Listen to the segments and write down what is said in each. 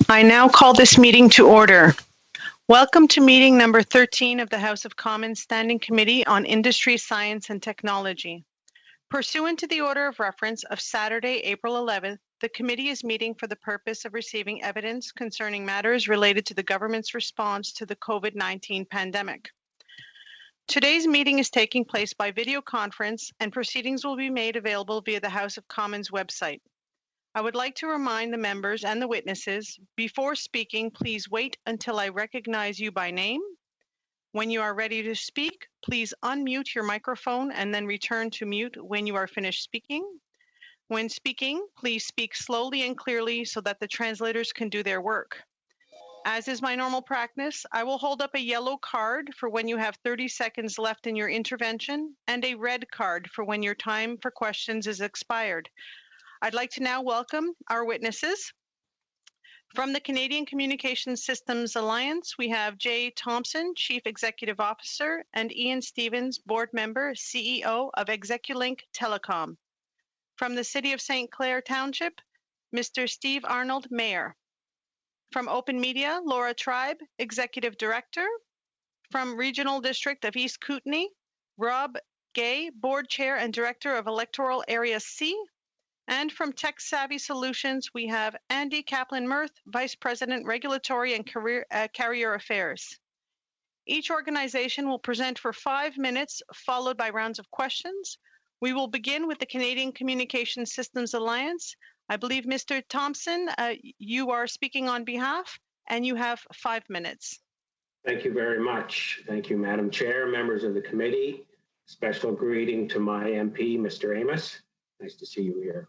I now call this meeting to order. Welcome to meeting number 13 of the House of Commons Standing Committee on Industry, Science and Technology. Pursuant to the order of reference of Saturday, April 11th, the committee is meeting for the purpose of receiving evidence concerning matters related to the government's response to the COVID-19 pandemic. Today's meeting is taking place by video conference and proceedings will be made available via the House of Commons website. I would like to remind the members and the witnesses, before speaking, please wait until I recognize you by name. When you are ready to speak, please unmute your microphone and then return to mute when you are finished speaking. When speaking, please speak slowly and clearly so that the translators can do their work. As is my normal practice, I will hold up a yellow card for when you have 30 seconds left in your intervention and a red card for when your time for questions is expired. I'd like to now welcome our witnesses. From the Canadian Communications Systems Alliance, we have Jay Thompson, Chief Executive Officer, and Ian Stevens, Board Member, CEO of Execulink Telecom. From the City of St. Clair Township, Mr. Steve Arnold, Mayor. From Open Media, Laura Tribe, Executive Director. From Regional District of East Kootenay, Rob Gay, Board Chair and Director of Electoral Area C. And from Tech Savvy Solutions, we have Andy Kaplan-Mirth, Vice President, Regulatory and Carrier Affairs. Each organization will present for 5 minutes, followed by rounds of questions. We will begin with the Canadian Communications Systems Alliance. I believe, Mr. Thompson, you are speaking on behalf, and you have 5 minutes. Thank you very much. Thank you, Madam Chair, members of the committee. Special greeting to my MP, Mr. Amos. Nice to see you here.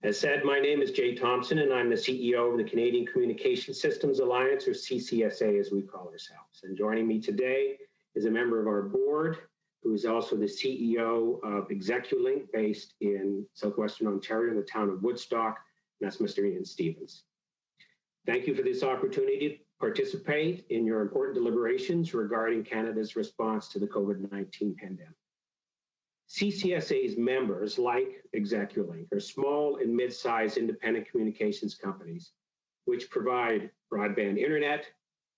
As said, my name is Jay Thompson, and I'm the CEO of the Canadian Communication Systems Alliance, or CCSA as we call ourselves. And joining me today is a member of our board, who is also the CEO of Execulink, based in southwestern Ontario, in the town of Woodstock, and that's Mr. Ian Stevens. Thank you for this opportunity to participate in your important deliberations regarding Canada's response to the COVID-19 pandemic. CCSA's members, like Execulink, are small and mid-sized independent communications companies which provide broadband internet,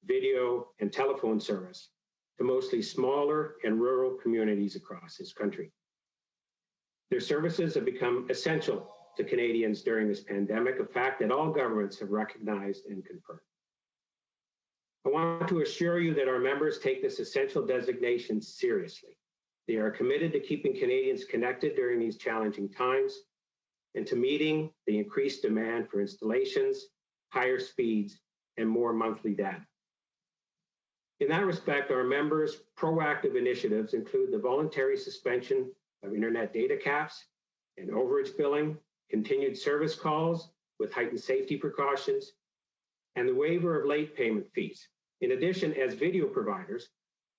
video, and telephone service to mostly smaller and rural communities across this country. Their services have become essential to Canadians during this pandemic, a fact that all governments have recognized and confirmed. I want to assure you that our members take this essential designation seriously. They are committed to keeping Canadians connected during these challenging times and to meeting the increased demand for installations, higher speeds, and more monthly data. In that respect, our members' proactive initiatives include the voluntary suspension of internet data caps and overage billing, continued service calls with heightened safety precautions, and the waiver of late payment fees. In addition, as video providers,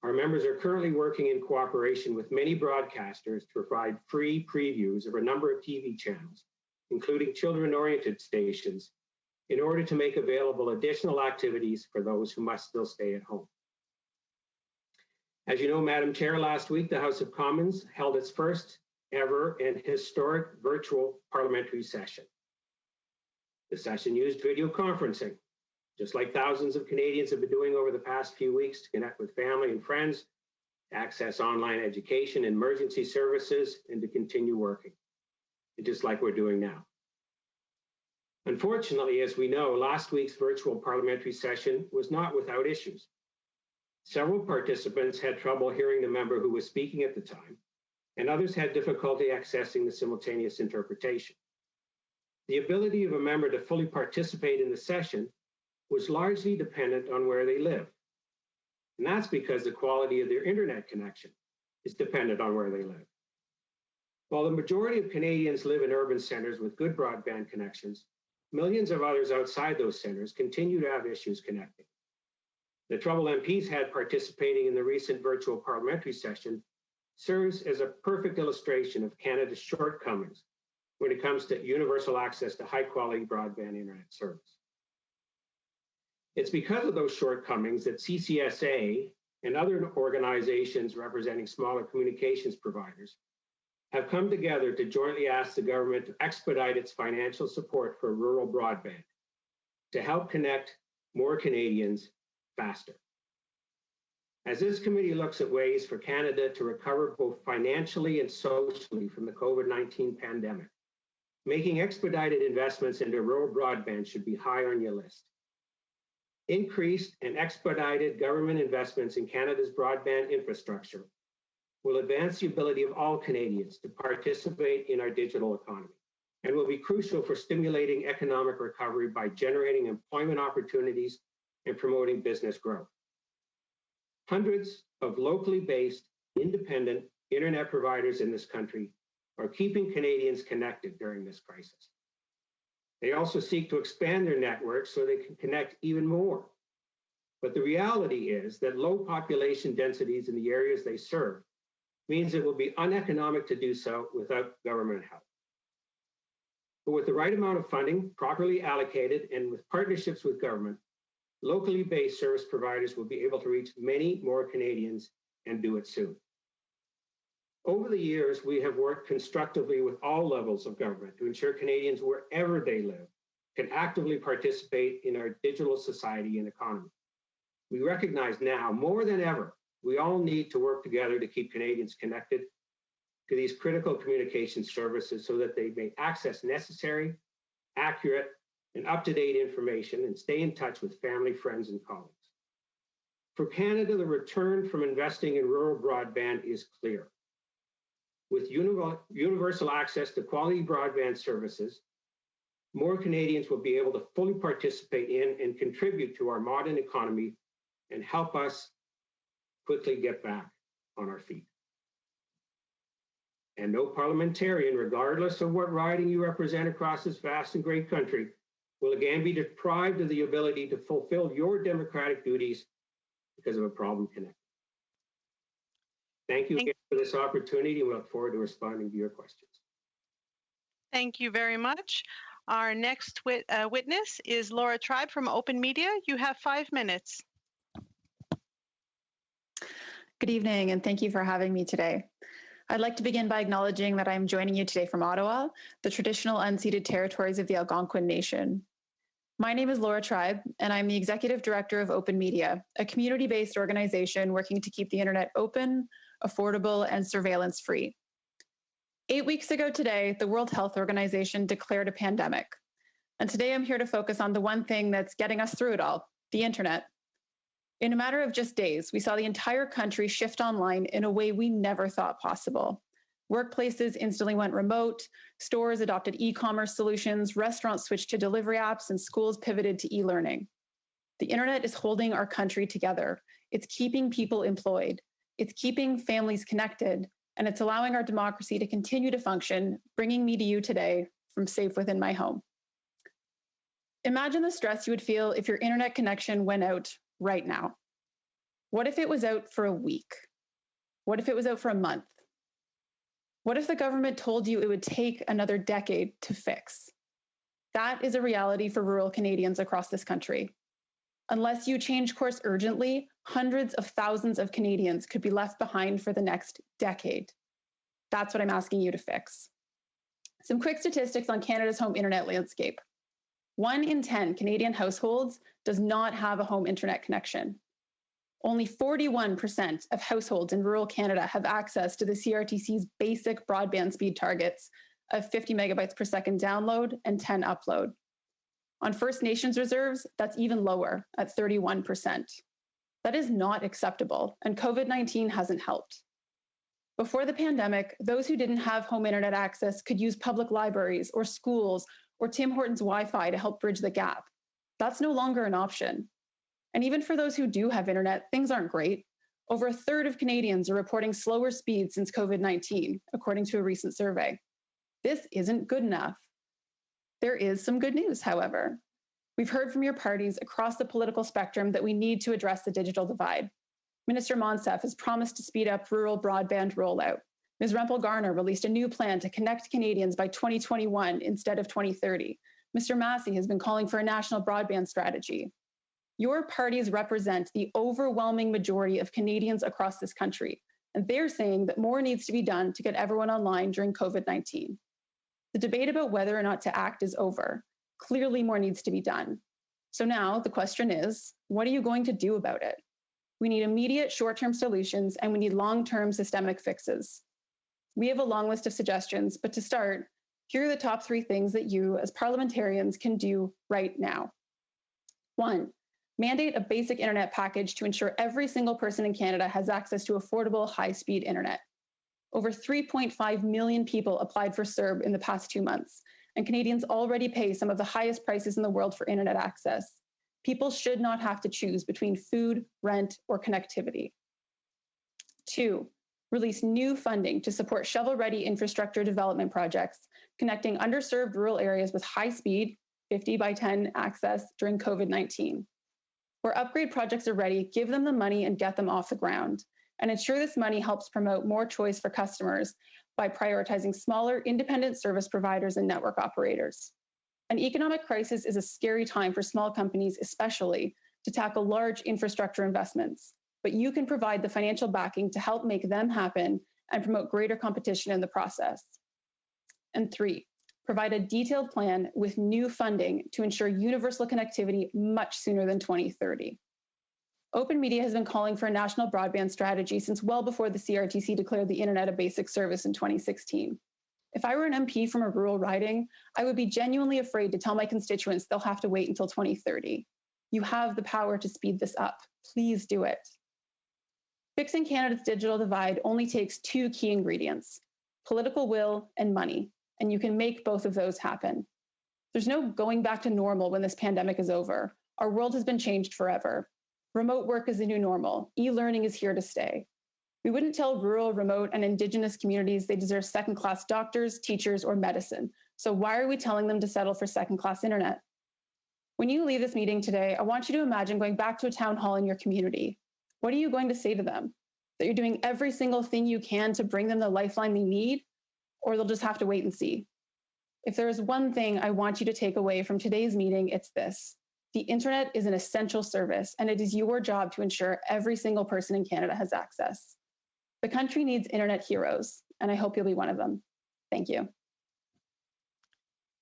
our members are currently working in cooperation with many broadcasters to provide free previews of a number of TV channels, including children-oriented stations, in order to make available additional activities for those who must still stay at home. As you know, Madam Chair, last week the House of Commons held its first ever and historic virtual parliamentary session. The session used video conferencing, just like thousands of Canadians have been doing over the past few weeks, to connect with family and friends, to access online education, emergency services, and to continue working, just like we're doing now. Unfortunately, as we know, last week's virtual parliamentary session was not without issues. Several participants had trouble hearing the member who was speaking at the time, and others had difficulty accessing the simultaneous interpretation. The ability of a member to fully participate in the session was largely dependent on where they live. And that's because the quality of their internet connection is dependent on where they live. While the majority of Canadians live in urban centers with good broadband connections, millions of others outside those centers continue to have issues connecting. The trouble MPs had participating in the recent virtual parliamentary session serves as a perfect illustration of Canada's shortcomings when it comes to universal access to high-quality broadband internet service. It's because of those shortcomings that CCSA and other organizations representing smaller communications providers have come together to jointly ask the government to expedite its financial support for rural broadband, to help connect more Canadians faster. As this committee looks at ways for Canada to recover both financially and socially from the COVID-19 pandemic, making expedited investments into rural broadband should be high on your list. Increased and expedited government investments in Canada's broadband infrastructure will advance the ability of all Canadians to participate in our digital economy and will be crucial for stimulating economic recovery by generating employment opportunities and promoting business growth. Hundreds of locally based, independent internet providers in this country are keeping Canadians connected during this crisis. They also seek to expand their networks so they can connect even more. But the reality is that low population densities in the areas they serve means it will be uneconomic to do so without government help. But with the right amount of funding, properly allocated, and with partnerships with government, locally based service providers will be able to reach many more Canadians and do it soon. Over the years, we have worked constructively with all levels of government to ensure Canadians, wherever they live, can actively participate in our digital society and economy. We recognize now, more than ever, we all need to work together to keep Canadians connected to these critical communication services so that they may access necessary, accurate, and up-to-date information and stay in touch with family, friends, and colleagues. For Canada, the return from investing in rural broadband is clear. With universal access to quality broadband services, more Canadians will be able to fully participate in and contribute to our modern economy and help us quickly get back on our feet. And no parliamentarian, regardless of what riding you represent across this vast and great country, will again be deprived of the ability to fulfill your democratic duties because of a problem connected. Thank you again for this opportunity, and we look forward to responding to your questions. Thank you very much. Our next witness is Laura Tribe from Open Media. You have 5 minutes. Good evening, and thank you for having me today. I'd like to begin by acknowledging that I'm joining you today from Ottawa, the traditional unceded territories of the Algonquin Nation. My name is Laura Tribe, and I'm the Executive Director of Open Media, a community-based organization working to keep the internet open, affordable, and surveillance-free. 8 weeks ago today, the World Health Organization declared a pandemic. And today I'm here to focus on the one thing that's getting us through it all, the internet. In a matter of just days, we saw the entire country shift online in a way we never thought possible. Workplaces instantly went remote, stores adopted e-commerce solutions, restaurants switched to delivery apps, and schools pivoted to e-learning. The internet is holding our country together. It's keeping people employed. It's keeping families connected, and it's allowing our democracy to continue to function, bringing me to you today from safe within my home. Imagine the stress you would feel if your internet connection went out right now. What if it was out for a week? What if it was out for a month? What if the government told you it would take another decade to fix? That is a reality for rural Canadians across this country. Unless you change course urgently, hundreds of thousands of Canadians could be left behind for the next decade. That's what I'm asking you to fix. Some quick statistics on Canada's home internet landscape. 1 in 10 Canadian households does not have a home internet connection. Only 41% of households in rural Canada have access to the CRTC's basic broadband speed targets of 50 megabytes per second download and 10 upload. On First Nations reserves, that's even lower at 31%. That is not acceptable, and COVID-19 hasn't helped. Before the pandemic, those who didn't have home internet access could use public libraries or schools or Tim Hortons Wi-Fi to help bridge the gap. That's no longer an option. And even for those who do have internet, things aren't great. Over a third of Canadians are reporting slower speeds since COVID-19, according to a recent survey. This isn't good enough. There is some good news, however. We've heard from your parties across the political spectrum that we need to address the digital divide. Minister Monsef has promised to speed up rural broadband rollout. Ms. Rempel-Garner released a new plan to connect Canadians by 2021 instead of 2030. Mr. Massey has been calling for a national broadband strategy. Your parties represent the overwhelming majority of Canadians across this country, and they're saying that more needs to be done to get everyone online during COVID-19. The debate about whether or not to act is over. Clearly, more needs to be done. So now the question is, what are you going to do about it? We need immediate short-term solutions, and we need long-term systemic fixes. We have a long list of suggestions, but to start, here are the top 3 things that you as parliamentarians can do right now. 1, mandate a basic internet package to ensure every single person in Canada has access to affordable, high-speed internet. Over 3.5 million people applied for CERB in the past 2 months, and Canadians already pay some of the highest prices in the world for internet access. People should not have to choose between food, rent, or connectivity. 2, release new funding to support shovel-ready infrastructure development projects, connecting underserved rural areas with high-speed, 50 by 10 access during COVID-19. Where upgrade projects are ready, give them the money and get them off the ground, and ensure this money helps promote more choice for customers by prioritizing smaller, independent service providers and network operators. An economic crisis is a scary time for small companies, especially, to tackle large infrastructure investments, but you can provide the financial backing to help make them happen and promote greater competition in the process. And 3, provide a detailed plan with new funding to ensure universal connectivity much sooner than 2030. Open Media has been calling for a national broadband strategy since well before the CRTC declared the internet a basic service in 2016. If I were an MP from a rural riding, I would be genuinely afraid to tell my constituents they'll have to wait until 2030. You have the power to speed this up. Please do it. Fixing Canada's digital divide only takes 2 key ingredients: political will and money, and you can make both of those happen. There's no going back to normal when this pandemic is over. Our world has been changed forever. Remote work is the new normal. E-learning is here to stay. We wouldn't tell rural, remote, and Indigenous communities they deserve second-class doctors, teachers, or medicine. So why are we telling them to settle for second-class internet? When you leave this meeting today, I want you to imagine going back to a town hall in your community. What are you going to say to them? That you're doing every single thing you can to bring them the lifeline they need? Or they'll just have to wait and see? If there is one thing I want you to take away from today's meeting, it's this. The internet is an essential service, and it is your job to ensure every single person in Canada has access. The country needs internet heroes, and I hope you'll be one of them. Thank you.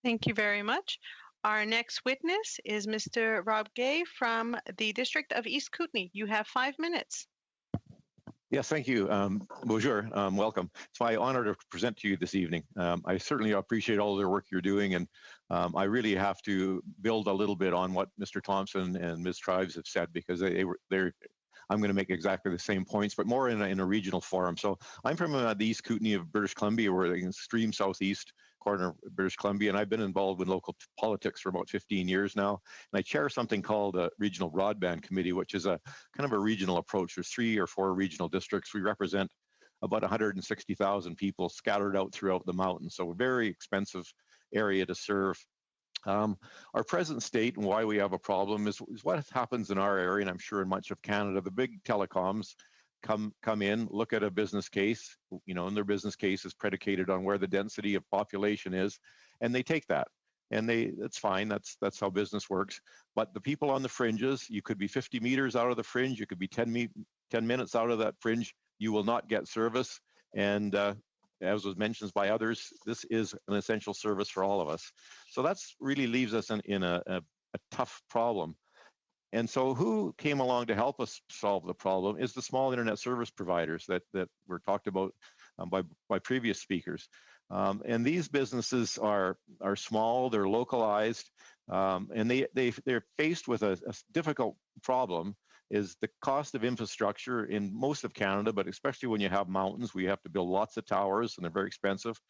Thank you very much. Our next witness is Mr. Rob Gay from the District of East Kootenay. You have 5 minutes. Yes, thank you. Bonjour, welcome. It's my honor to present to you this evening. I certainly appreciate all the work you're doing, and I really have to build a little bit on what Mr. Thompson and Ms. Tribes have said, because I'm going to make exactly the same points, but more in a regional forum. So I'm from the East Kootenay of British Columbia. We're the extreme southeast corner of British Columbia, and I've been involved with local politics for about 15 years now. And I chair something called a Regional Broadband Committee, which is a kind of a regional approach. There's 3 or 4 regional districts. We represent about 160,000 people scattered out throughout the mountains. So a very expensive area to serve. Our present state and why we have a problem is what happens in our area, and I'm sure in much of Canada. The big telecoms come in, look at a business case, and their business case is predicated on where the density of population is, and they take that. And that's fine, that's how business works. But the people on the fringes, you could be 50 meters out of the fringe, you could be 10 minutes out of that fringe, you will not get service. And as was mentioned by others, this is an essential service for all of us. So that's really leaves us in a tough problem. And so who came along to help us solve the problem is the small internet service providers that were talked about by previous speakers. And these businesses are small, they're localized, and they're faced with a difficult problem. Is the cost of infrastructure in most of Canada, but especially when you have mountains, we have to build lots of towers and they're very expensive,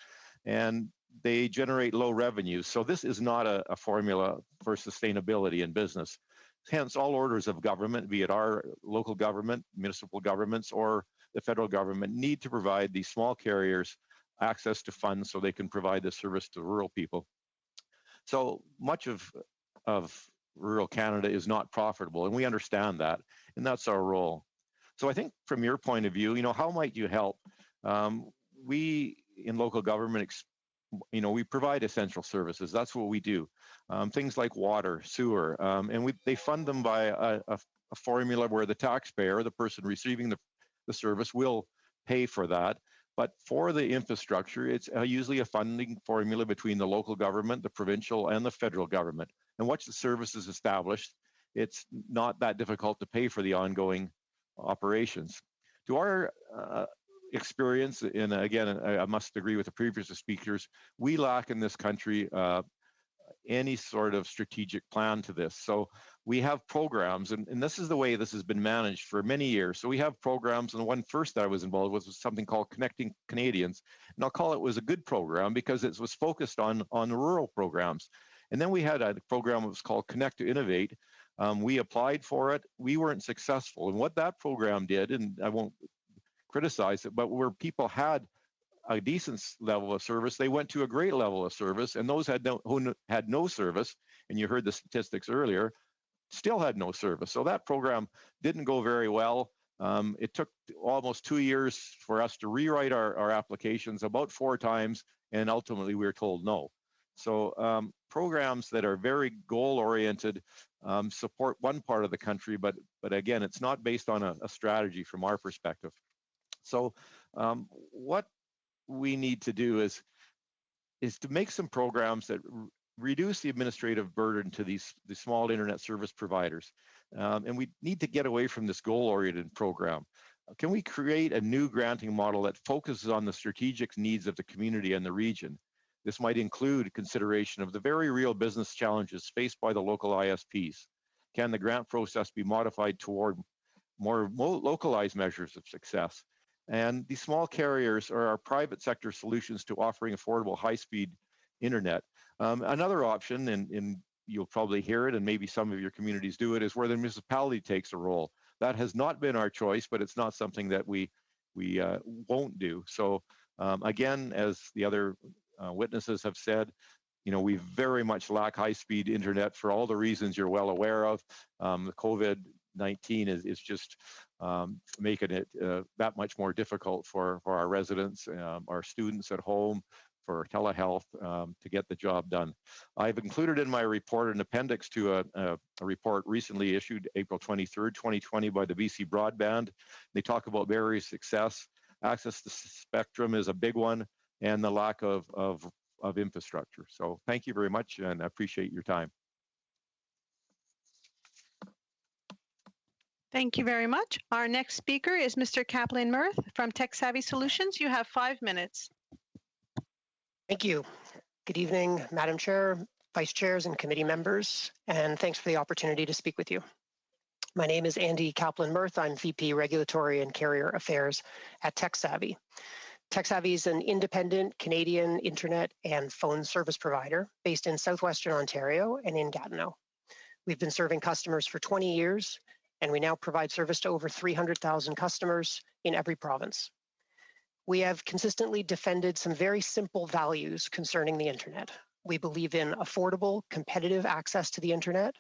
and they generate low revenues. So this is not a formula for sustainability in business. Hence, all orders of government, be it our local government, municipal governments, or the federal government, need to provide these small carriers access to funds so they can provide this service to rural people. So much of rural Canada is not profitable, and we understand that, and that's our role. So I think from your point of view, how might you help? We in local government, we provide essential services. That's what we do. Things like water, sewer, and they fund them by a formula where the taxpayer, the person receiving the service, will pay for that. But for the infrastructure, it's usually a funding formula between the local government, the provincial, and the federal government. And once the service is established, it's not that difficult to pay for the ongoing operations. To our experience, and again, I must agree with the previous speakers, we lack in this country any sort of strategic plan to this. So we have programs, and this is the way this has been managed for many years. So we have programs, and the one first that I was involved with was something called Connecting Canadians. And I'll call it was a good program because it was focused on rural programs. And then we had a program that was called Connect to Innovate. We applied for it. We weren't successful. And what that program did, and I won't criticize it, but where people had a decent level of service, they went to a great level of service, and those who had no service, and you heard the statistics earlier, still had no service. So that program didn't go very well. It took almost 2 years for us to rewrite our applications about 4 times, and ultimately we were told no. So programs that are very goal-oriented support one part of the country, but again, it's not based on a strategy from our perspective. So what we need to do is to make some programs that reduce the administrative burden to the small internet service providers. And we need to get away from this goal-oriented program. Can we create a new granting model that focuses on the strategic needs of the community and the region? This might include consideration of the very real business challenges faced by the local ISPs. Can the grant process be modified toward more localized measures of success? And these small carriers are our private sector solutions to offering affordable high-speed internet. Another option, and you'll probably hear it, and maybe some of your communities do it, is where the municipality takes a role. That has not been our choice, but it's not something that we won't do. So again, as the other witnesses have said, we very much lack high-speed internet for all the reasons you're well aware of. The COVID-19 is just making it that much more difficult for our residents, our students at home, for telehealth to get the job done. I've included in my report an appendix to a report recently issued April 23rd, 2020 by the BC Broadband. They talk about barriers to success. Access to spectrum is a big one, and the lack of infrastructure. So thank you very much, and I appreciate your time. Thank you very much. Our next speaker is Mr. Kaplan Mirth from Tech Savvy Solutions. You have 5 minutes. Thank you. Good evening, Madam Chair, Vice Chairs, and committee members, and thanks for the opportunity to speak with you. My name is Andy Kaplan Mirth. I'm VP Regulatory and Carrier Affairs at Tech Savvy. Tech Savvy is an independent Canadian internet and phone service provider based in southwestern Ontario and in Gatineau. We've been serving customers for 20 years, and we now provide service to over 300,000 customers in every province. We have consistently defended some very simple values concerning the internet. We believe in affordable, competitive access to the internet,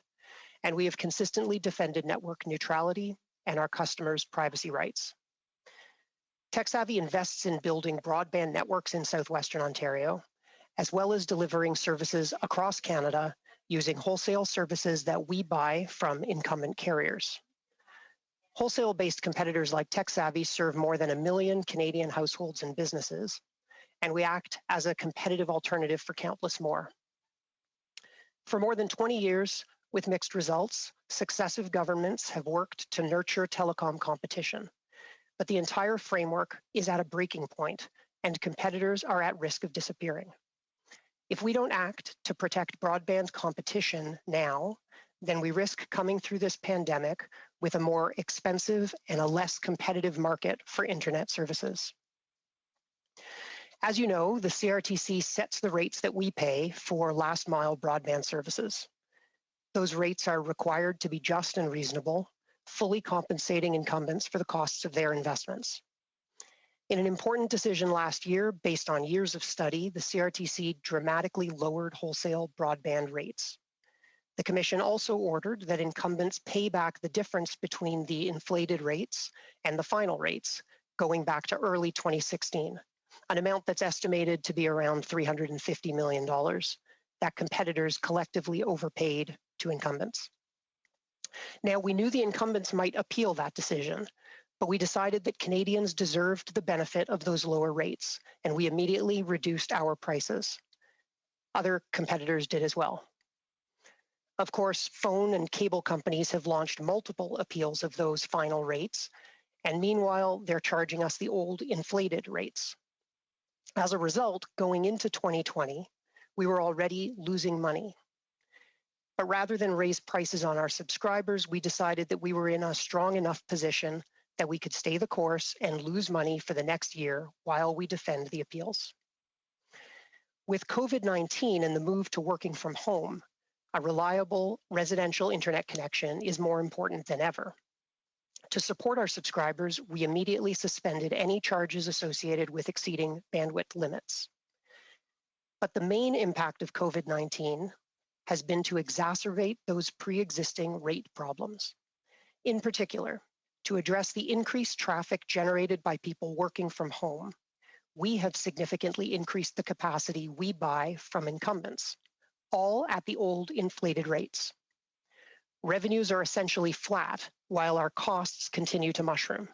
and we have consistently defended network neutrality and our customers' privacy rights. Tech Savvy invests in building broadband networks in southwestern Ontario, as well as delivering services across Canada using wholesale services that we buy from incumbent carriers. Wholesale-based competitors like Tech Savvy serve more than 1 million Canadian households and businesses, and we act as a competitive alternative for countless more. For more than 20 years, with mixed results, successive governments have worked to nurture telecom competition, but the entire framework is at a breaking point, and competitors are at risk of disappearing. If we don't act to protect broadband competition now, then we risk coming through this pandemic with a more expensive and a less competitive market for internet services. As you know, the CRTC sets the rates that we pay for last mile broadband services. Those rates are required to be just and reasonable, fully compensating incumbents for the costs of their investments. In an important decision last year, based on years of study, the CRTC dramatically lowered wholesale broadband rates. The Commission also ordered that incumbents pay back the difference between the inflated rates and the final rates, going back to early 2016, an amount that's estimated to be around $350 million that competitors collectively overpaid to incumbents. Now, we knew the incumbents might appeal that decision, But we decided that Canadians deserved the benefit of those lower rates, and we immediately reduced our prices. Other competitors did as well. Of course, phone and cable companies have launched multiple appeals of those final rates, and meanwhile, they're charging us the old inflated rates. As a result, going into 2020, we were already losing money. But rather than raise prices on our subscribers, we decided that we were in a strong enough position that we could stay the course and lose money for the next year while we defend the appeals. With COVID-19 and the move to working from home, a reliable residential internet connection is more important than ever. To support our subscribers, we immediately suspended any charges associated with exceeding bandwidth limits. But the main impact of COVID-19 has been to exacerbate those pre-existing rate problems. In particular, to address the increased traffic generated by people working from home, we have significantly increased the capacity we buy from incumbents, all at the old inflated rates. Revenues are essentially flat, while our costs continue to mushroom.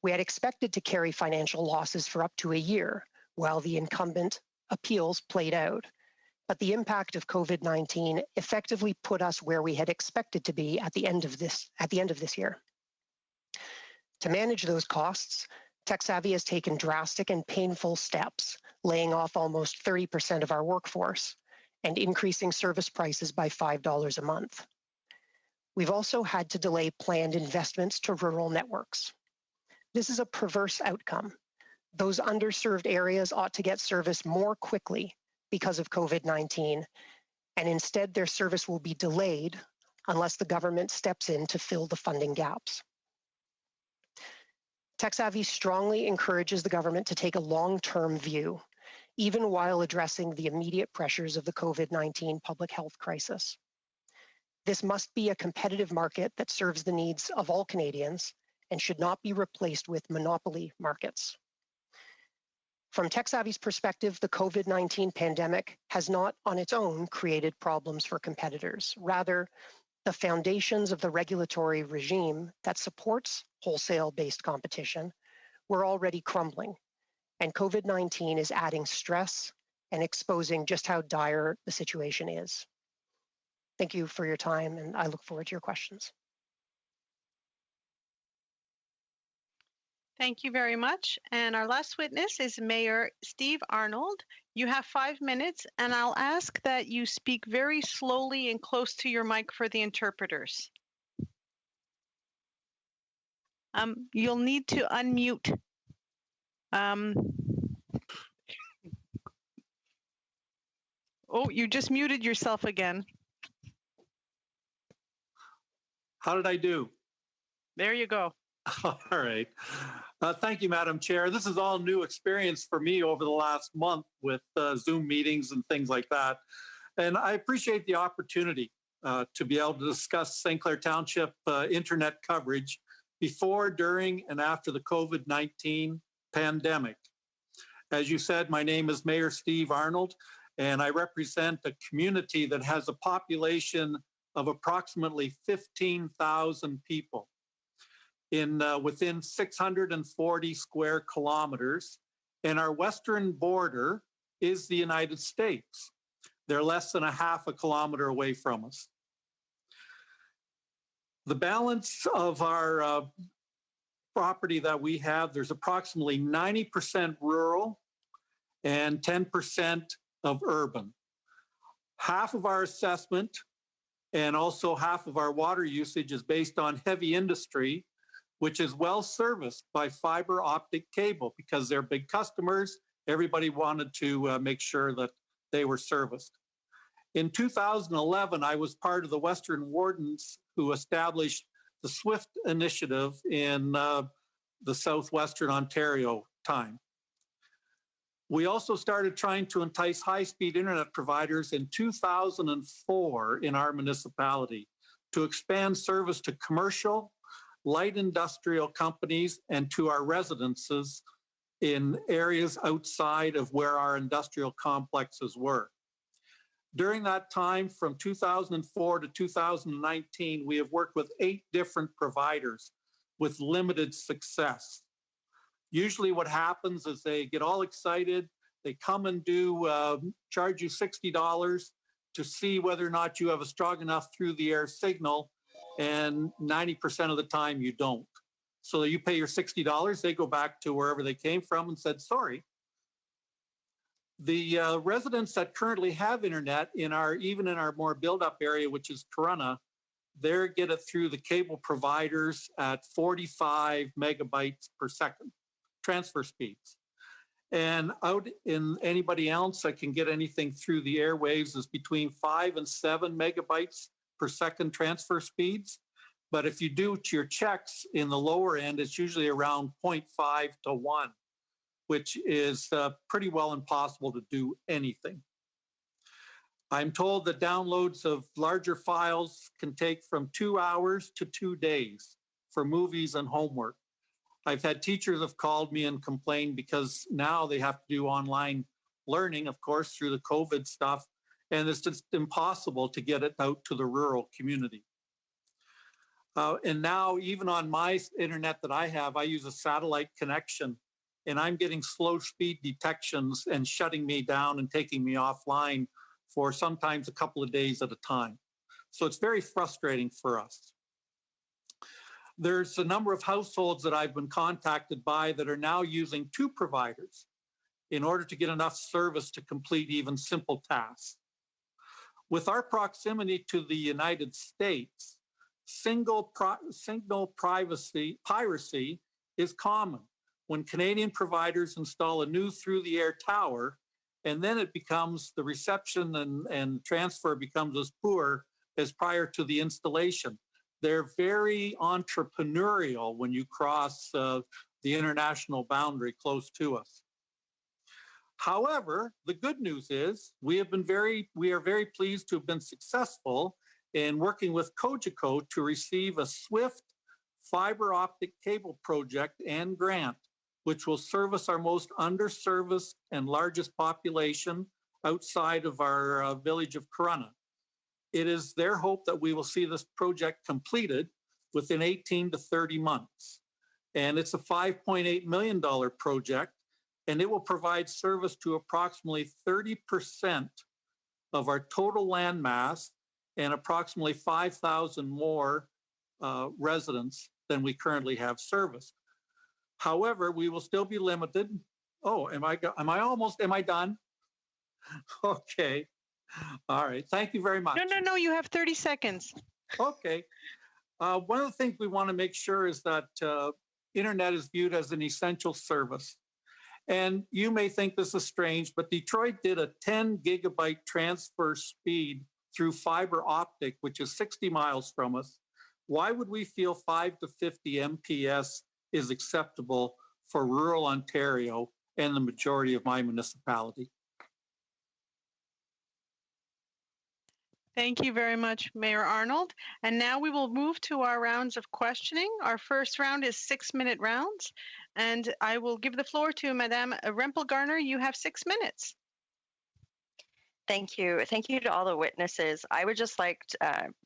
We had expected to carry financial losses for up to a year, while the incumbent appeals played out. But the impact of COVID-19 effectively put us where we had expected to be at the end of this year. To manage those costs, TekSavvy has taken drastic and painful steps, laying off almost 30% of our workforce and increasing service prices by $5 a month. We've also had to delay planned investments to rural networks. This is a perverse outcome. Those underserved areas ought to get service more quickly because of COVID-19, and instead their service will be delayed unless the government steps in to fill the funding gaps. TekSavvy strongly encourages the government to take a long-term view, even while addressing the immediate pressures of the COVID-19 public health crisis. This must be a competitive market that serves the needs of all Canadians and should not be replaced with monopoly markets. From TekSavvy's perspective, the COVID-19 pandemic has not on its own created problems for competitors. Rather, the foundations of the regulatory regime that supports wholesale-based competition were already crumbling, and COVID-19 is adding stress and exposing just how dire the situation is. Thank you for your time, and I look forward to your questions. Thank you very much. And our last witness is Mayor Steve Arnold. You have 5 minutes, and I'll ask that you speak very slowly and close to your mic for the interpreters. You'll need to unmute. Oh, you just muted yourself again. How did I do? There you go. All right. Thank you, Madam Chair. This is all new experience for me over the last month with Zoom meetings and things like that. And I appreciate the opportunity to be able to discuss St. Clair Township internet coverage before, during, and after the COVID-19 pandemic. As you said, my name is Mayor Steve Arnold, and I represent a community that has a population of approximately 15,000 people within 640 square kilometers, and our western border is the United States. They're less than a half a kilometer away from us. The balance of our property that we have, there's approximately 90% rural and 10% of urban. Half of our assessment and also half of our water usage is based on heavy industry, which is well serviced by fiber optic cable because they're big customers. Everybody wanted to make sure that they were serviced. In 2011, I was part of the Western Wardens who established the SWIFT initiative in the Southwestern Ontario time. We also started trying to entice high-speed internet providers in 2004 in our municipality to expand service to commercial, light industrial companies, and to our residences in areas outside of where our industrial complexes were. During that time, from 2004 to 2019, we have worked with 8 different providers with limited success. Usually what happens is they get all excited, they come and charge you $60 to see whether or not you have a strong enough through-the-air signal, and 90% of the time you don't. So you pay your $60, they go back to wherever they came from and said, sorry. The residents that currently have internet even in our more build-up area, which is Corunna, they get it through the cable providers at 45 megabytes per second transfer speeds. And out in anybody else that can get anything through the airwaves is between 5 and 7 megabytes per second transfer speeds. But if you do your checks in the lower end, it's usually around 0.5 to 1, which is pretty well impossible to do anything. I'm told that downloads of larger files can take from 2 hours to 2 days for movies and homework. I've had teachers have called me and complained because now they have to do online learning, of course, through the COVID stuff, and it's just impossible to get it out to the rural community. And now, even on my internet that I have, I use a satellite connection, and I'm getting slow speed detections and shutting me down and taking me offline for sometimes a couple of days at a time. So it's very frustrating for us. There's a number of households that I've been contacted by that are now using 2 providers in order to get enough service to complete even simple tasks. With our proximity to the United States, signal piracy is common. When Canadian providers install a new through-the-air tower, and then it becomes, the reception and transfer becomes as poor as prior to the installation. They're very entrepreneurial when you cross the international boundary close to us. However, the good news is we are very pleased to have been successful in working with Cogeco to receive a SWIFT fiber optic cable project and grant, which will service our most underserviced and largest population outside of our village of Corunna. It is their hope that we will see this project completed within 18 to 30 months. And it's a $5.8 million project, and it will provide service to approximately 30% of our total land mass and approximately 5,000 more residents than we currently have service. However, we will still be limited. Oh, am I done? Okay. All right. Thank you very much. No, you have 30 seconds. Okay. One of the things we want to make sure is that internet is viewed as an essential service. And you may think this is strange, but Detroit did a 10 gigabyte transfer speed through fiber optic, which is 60 miles from us. Why would we feel 5 to 50 MPS is acceptable for rural Ontario and the majority of my municipality? Thank you very much, Mayor Arnold. And now we will move to our rounds of questioning. Our first round is 6-minute rounds, and I will give the floor to Madame Rempel-Garner. You have 6 minutes. Thank you. Thank you to all the witnesses. I would just like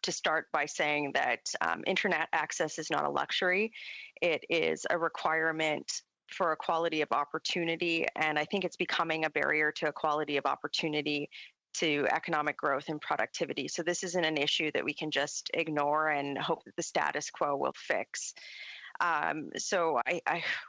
to start by saying that internet access is not a luxury. It is a requirement for equality of opportunity, and I think it's becoming a barrier to equality of opportunity to economic growth and productivity. So this isn't an issue that we can just ignore and hope that the status quo will fix. So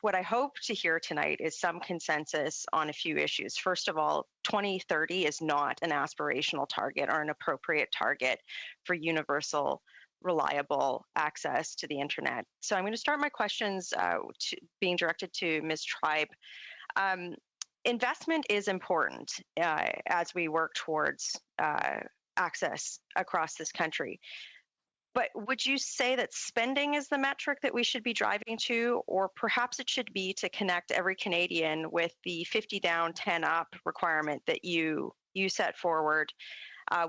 what I hope to hear tonight is some consensus on a few issues. First of all, 2030 is not an aspirational target or an appropriate target for universal, reliable access to the internet. So I'm going to start my questions being directed to Ms. Tribe. Investment is important as we work towards access across this country. But would you say that spending is the metric that we should be driving to, or perhaps it should be to connect every Canadian with the 50 down, 10 up requirement that you set forward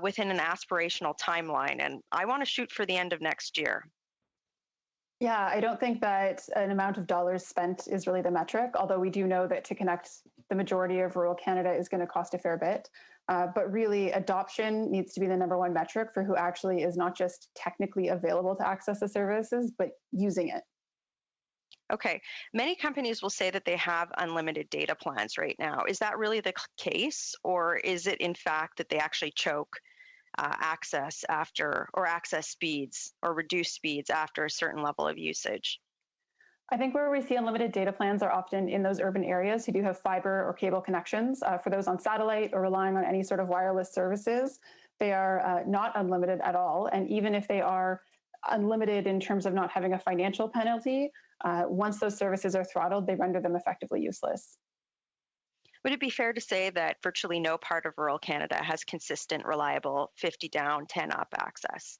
within an aspirational timeline? And I want to shoot for the end of next year. Yeah, I don't think that an amount of dollars spent is really the metric, although we do know that to connect the majority of rural Canada is going to cost a fair bit. But really, adoption needs to be the #1 metric for who actually is not just technically available to access the services, but using it. Okay. Many companies will say that they have unlimited data plans right now. Is that really the case, or is it in fact that they actually choke access after, or access speeds, or reduce speeds after a certain level of usage? I think where we see unlimited data plans are often in those urban areas who do have fiber or cable connections. For those on satellite or relying on any sort of wireless services, they are not unlimited at all. And even if they are unlimited in terms of not having a financial penalty, once those services are throttled, they render them effectively useless. Would it be fair to say that virtually no part of rural Canada has consistent, reliable 50 down, 10 up access?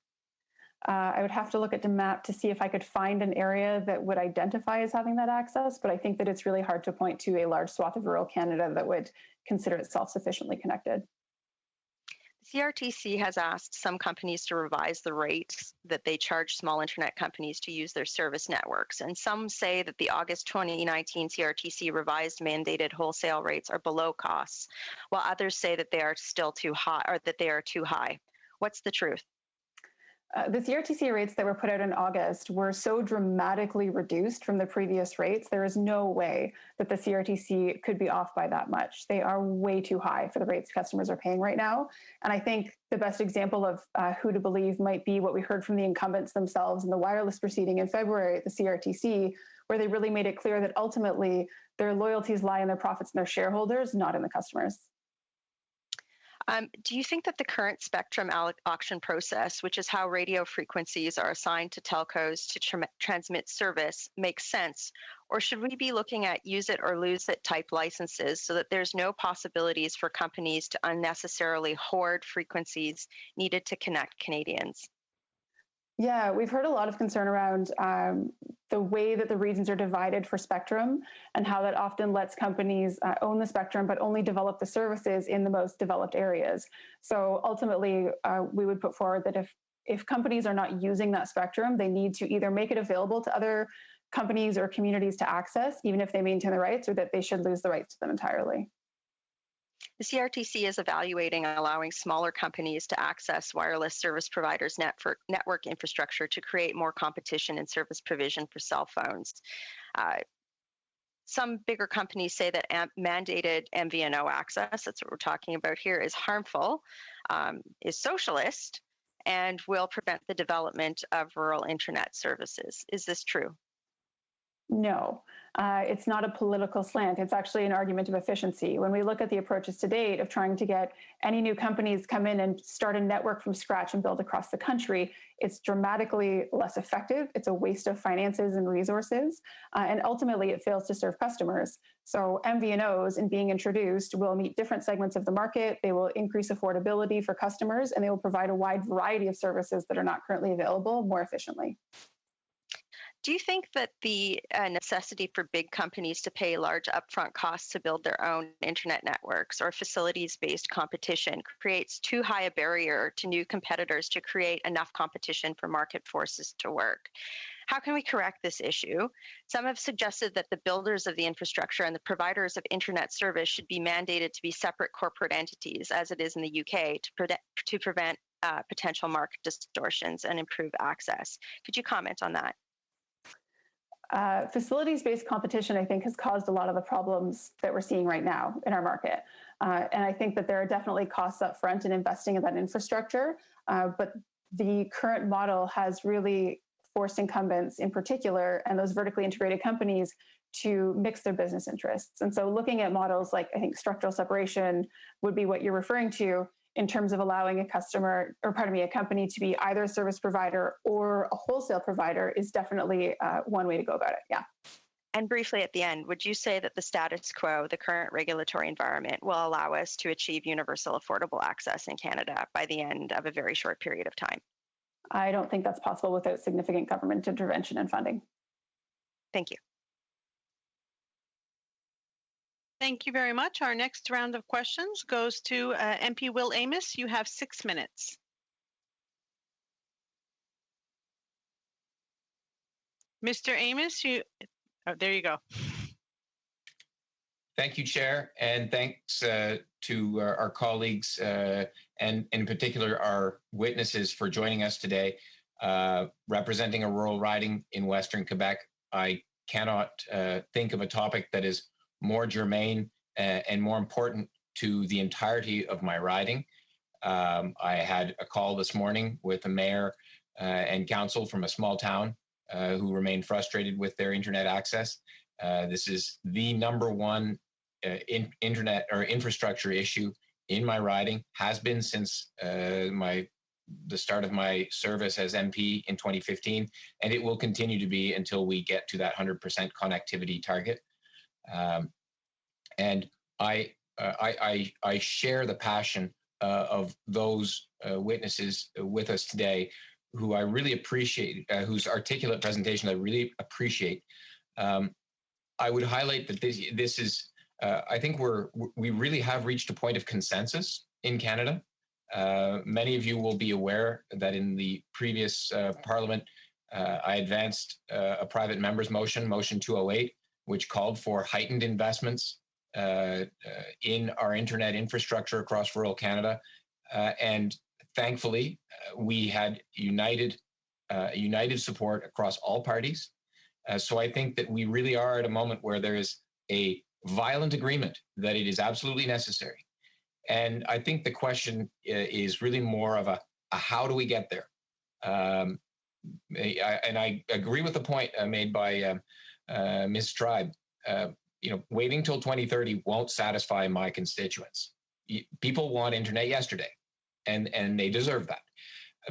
I would have to look at the map to see if I could find an area that would identify as having that access, but I think that it's really hard to point to a large swath of rural Canada that would consider itself sufficiently connected. The CRTC has asked some companies to revise the rates that they charge small internet companies to use their service networks. And some say that the August 2019 CRTC revised mandated wholesale rates are below costs, while others say that they are still too high, or that they are too high. What's the truth? The CRTC rates that were put out in August were so dramatically reduced from the previous rates, there is no way that the CRTC could be off by that much. They are way too high for the rates customers are paying right now. And I think the best example of who to believe might be what we heard from the incumbents themselves in the wireless proceeding in February at the CRTC, where they really made it clear that ultimately their loyalties lie in their profits and their shareholders, not in the customers. Do you think that the current spectrum auction process, which is how radio frequencies are assigned to telcos to transmit service, makes sense? Or should we be looking at use it or lose it type licenses so that there's no possibilities for companies to unnecessarily hoard frequencies needed to connect Canadians? Yeah, we've heard a lot of concern around the way that the regions are divided for spectrum and how that often lets companies own the spectrum, but only develop the services in the most developed areas. So ultimately, we would put forward that if companies are not using that spectrum, they need to either make it available to other companies or communities to access, even if they maintain the rights, or that they should lose the rights to them entirely. The CRTC is evaluating allowing smaller companies to access wireless service providers' network infrastructure to create more competition in service provision for cell phones. Some bigger companies say that mandated MVNO access, that's what we're talking about here, is harmful, is socialist, and will prevent the development of rural internet services. Is this true? No, it's not a political slant. It's actually an argument of efficiency. When we look at the approaches to date of trying to get any new companies come in and start a network from scratch and build across the country, it's dramatically less effective. It's a waste of finances and resources, and ultimately it fails to serve customers. So MVNOs, in being introduced, will meet different segments of the market. They will increase affordability for customers, and they will provide a wide variety of services that are not currently available more efficiently. Do you think that the necessity for big companies to pay large upfront costs to build their own internet networks or facilities-based competition creates too high a barrier to new competitors to create enough competition for market forces to work? How can we correct this issue? Some have suggested that the builders of the infrastructure and the providers of internet service should be mandated to be separate corporate entities, as it is in the UK, to prevent potential market distortions and improve access. Could you comment on that? Facilities-based competition, I think, has caused a lot of the problems that we're seeing right now in our market. And I think that there are definitely costs up front in investing in that infrastructure. But the current model has really forced incumbents in particular and those vertically integrated companies to mix their business interests. And so looking at models like, I think, structural separation would be what you're referring to, in terms of allowing a company to be either a service provider or a wholesale provider is definitely one way to go about it. Yeah. And briefly at the end, would you say that the status quo, the current regulatory environment, will allow us to achieve universal affordable access in Canada by the end of a very short period of time? I don't think that's possible without significant government intervention and funding. Thank you. Thank you very much. Our next round of questions goes to MP Will Amos. You have 6 minutes. Mr. Amos, there you go. Thank you, Chair, and thanks to our colleagues and in particular our witnesses for joining us today. Representing a rural riding in Western Quebec, I cannot think of a topic that is more germane and more important to the entirety of my riding. I had a call this morning with a mayor and council from a small town who remain frustrated with their internet access. This is the number one internet or infrastructure issue in my riding, has been since the start of my service as MP in 2015, and it will continue to be until we get to that 100% connectivity target. And I share the passion of those witnesses with us today, who I really appreciate, whose articulate presentation I really appreciate. I would highlight that this is, I think we really have reached a point of consensus in Canada. Many of you will be aware that in the previous Parliament, I advanced a private member's motion, Motion 208, which called for heightened investments in our internet infrastructure across rural Canada. And thankfully, we had united support across all parties. So I think that we really are at a moment where there is a violent agreement that it is absolutely necessary. And I think the question is really more of a how do we get there? And I agree with the point made by Ms. Tribe. Waiting till 2030 won't satisfy my constituents. People want internet yesterday, and they deserve that.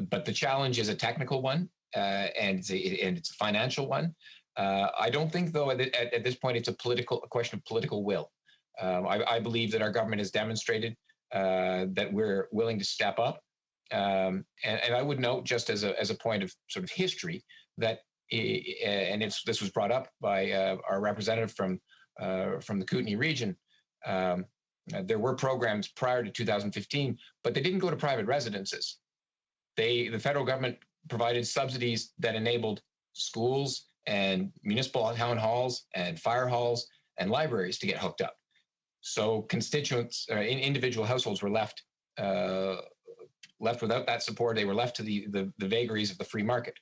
But the challenge is a technical one, and it's a financial one. I don't think, though, at this point, it's a question of political will. I believe that our government has demonstrated that we're willing to step up. And I would note, just as a point of sort of history, that this was brought up by our representative from the Kootenay region. There were programs prior to 2015, but they didn't go to private residences. The federal government provided subsidies that enabled schools and municipal town halls and fire halls and libraries to get hooked up. So constituents, individual households were left without that support. They were left to the vagaries of the free market.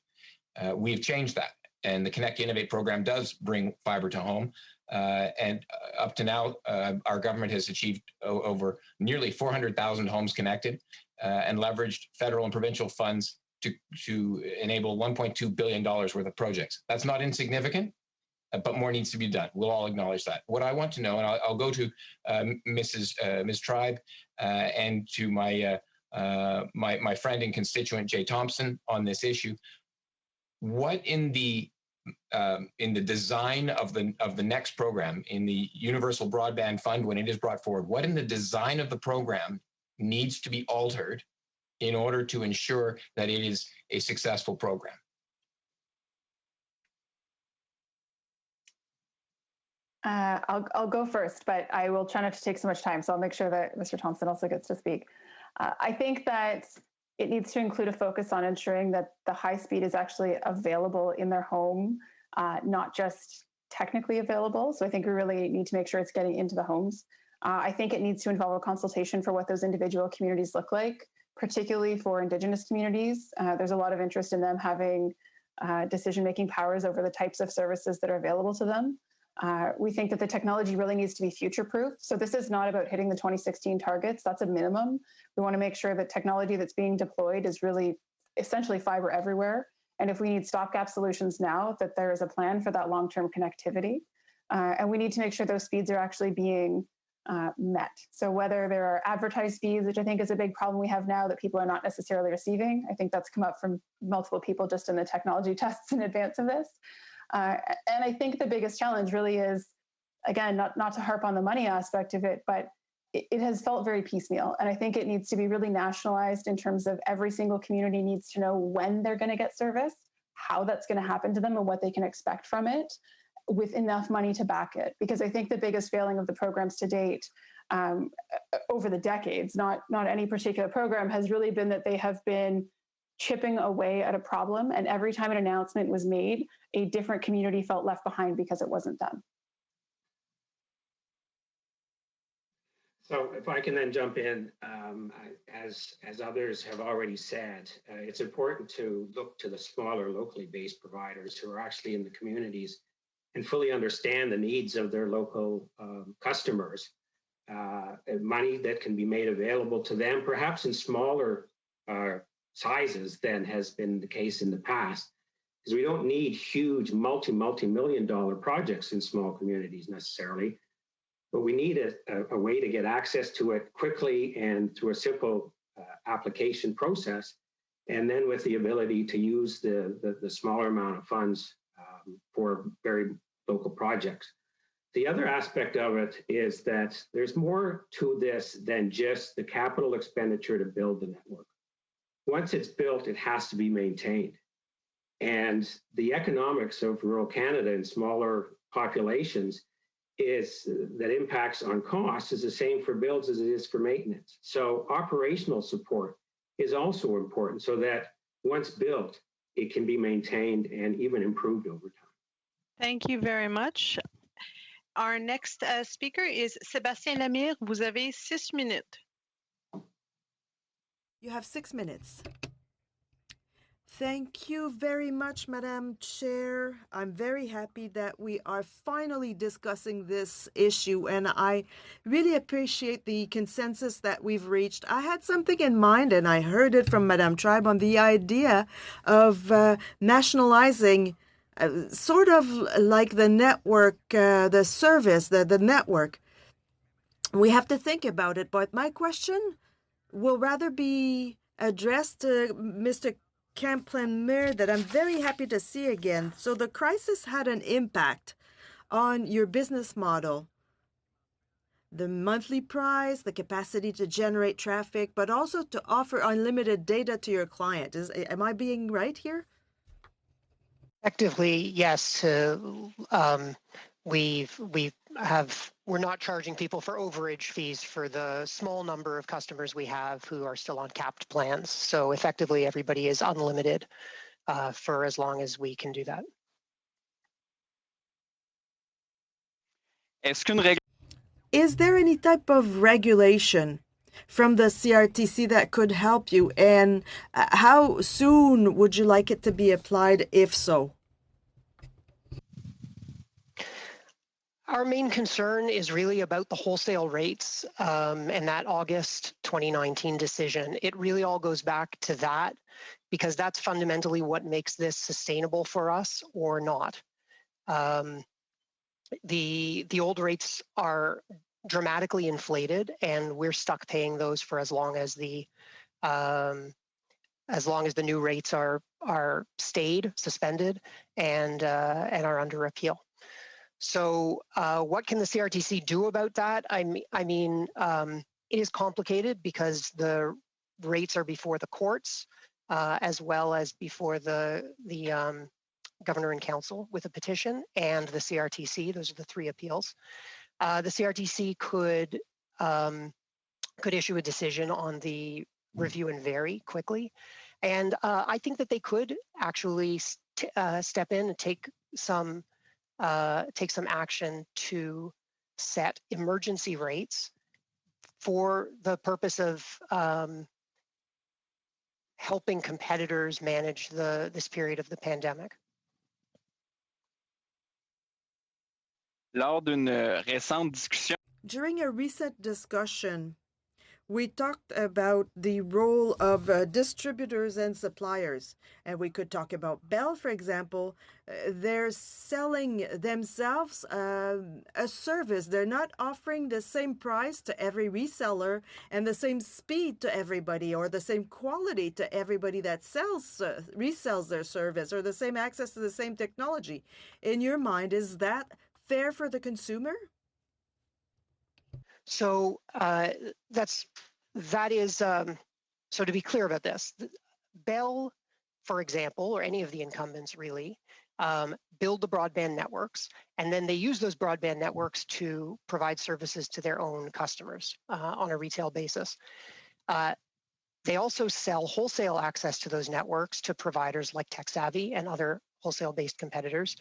We've changed that, and the Connect Innovate program does bring fiber to home. And up to now, our government has achieved over nearly 400,000 homes connected and leveraged federal and provincial funds to enable $1.2 billion worth of projects. That's not insignificant, but more needs to be done. We'll all acknowledge that. What I want to know, and I'll go to Ms. Tribe and to my friend and constituent Jay Thompson on this issue. What in the design of the next program, in the Universal Broadband Fund, when it is brought forward, what in the design of the program needs to be altered in order to ensure that it is a successful program? I'll go first, but I will try not to take so much time. So I'll make sure that Mr. Thompson also gets to speak. I think that it needs to include a focus on ensuring that the high speed is actually available in their home, not just technically available. So I think we really need to make sure it's getting into the homes. I think it needs to involve a consultation for what those individual communities look like, particularly for Indigenous communities. There's a lot of interest in them having decision-making powers over the types of services that are available to them. We think that the technology really needs to be future-proof. So this is not about hitting the 2016 targets. That's a minimum. We want to make sure that technology that's being deployed is really essentially fiber everywhere. And if we need stopgap solutions now, that there is a plan for that long-term connectivity. And we need to make sure those speeds are actually being met. So whether there are advertised speeds, which I think is a big problem we have now that people are not necessarily receiving. I think that's come up from multiple people just in the technology tests in advance of this. And I think the biggest challenge really is, again, not to harp on the money aspect of it, but it has felt very piecemeal. And I think it needs to be really nationalized in terms of every single community needs to know when they're going to get service, how that's going to happen to them, and what they can expect from it, with enough money to back it. Because I think the biggest failing of the programs to date over the decades, not any particular program, has really been that they have been chipping away at a problem. And every time an announcement was made, a different community felt left behind because it wasn't them. So if I can then jump in, as others have already said, it's important to look to the smaller locally based providers who are actually in the communities and fully understand the needs of their local customers. Money that can be made available to them, perhaps in smaller sizes than has been the case in the past, because we don't need huge multi-million-dollar projects in small communities necessarily, but we need a way to get access to it quickly and through a simple application process, and then with the ability to use the smaller amount of funds for very local projects. The other aspect of it is that there's more to this than just the capital expenditure to build the network. Once it's built, it has to be maintained. And the economics of rural Canada and smaller populations is that impacts on costs is the same for builds as it is for maintenance. So operational support is also important so that once built, it can be maintained and even improved over time. Thank you very much. Our next speaker is Sébastien Lamire. Vous avez 6 minutes. You have 6 minutes. Thank you very much, Madam Chair. I'm very happy that we are finally discussing this issue, and I really appreciate the consensus that we've reached. I had something in mind, and I heard it from Madam Tribe on the idea of nationalizing sort of like the network, the service, the network. We have to think about it, but my question will rather be addressed to Mr. Kaplan-Meier that I'm very happy to see again. So the crisis had an impact on your business model. The monthly price, the capacity to generate traffic, but also to offer unlimited data to your client. Am I being right here? Effectively, yes. We're not charging people for overage fees for the small number of customers we have who are still on capped plans. So effectively, everybody is unlimited for as long as we can do that. Is there any type of regulation from the CRTC that could help you? And how soon would you like it to be applied, if so? Our main concern is really about the wholesale rates and that August 2019 decision. It really all goes back to that because that's fundamentally what makes this sustainable for us or not. The old rates are dramatically inflated, and we're stuck paying those for as long as the new rates are suspended and are under appeal. So what can the CRTC do about that? I mean, it is complicated because the rates are before the courts as well as before the governor and council with a petition and the CRTC. Those are the three appeals. The CRTC could issue a decision on the review and vary quickly. And I think that they could actually step in and take some action to set emergency rates for the purpose of helping competitors manage this period of the pandemic. During a recent discussion, we talked about the role of distributors and suppliers, and we could talk about Bell, for example. They're selling themselves a service. They're not offering the same price to every reseller and the same speed to everybody or the same quality to everybody that resells their service or the same access to the same technology. In your mind, is that fair for the consumer? So so to be clear about this, Bell, for example, or any of the incumbents really, build the broadband networks, and then they use those broadband networks to provide services to their own customers on a retail basis. They also sell wholesale access to those networks to providers like TechSavvy and other wholesale-based competitors.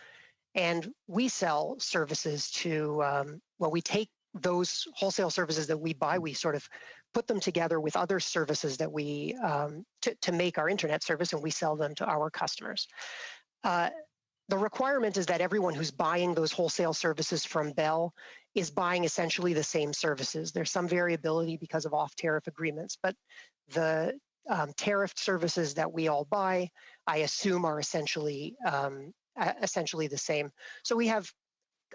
And we sell services to, we take those wholesale services that we buy, we sort of put them together with other services that we, to make our internet service, and we sell them to our customers. the requirement is that everyone who's buying those wholesale services from Bell is buying essentially the same services. There's some variability because of off-tariff agreements, but the tariffed services that we all buy, I assume, are essentially the same. So we have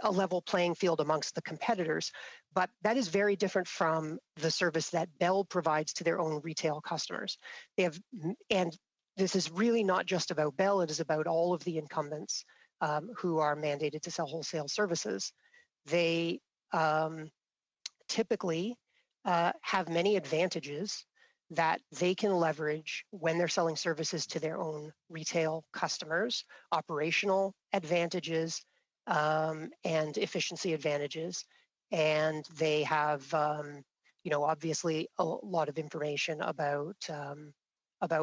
a level playing field amongst the competitors, but that is very different from the service that Bell provides to their own retail customers. They have, and this is really not just about Bell, it is about all of the incumbents who are mandated to sell wholesale services. They typically have many advantages that they can leverage when they're selling services to their own retail customers, operational advantages and efficiency advantages. And they have, obviously a lot of information about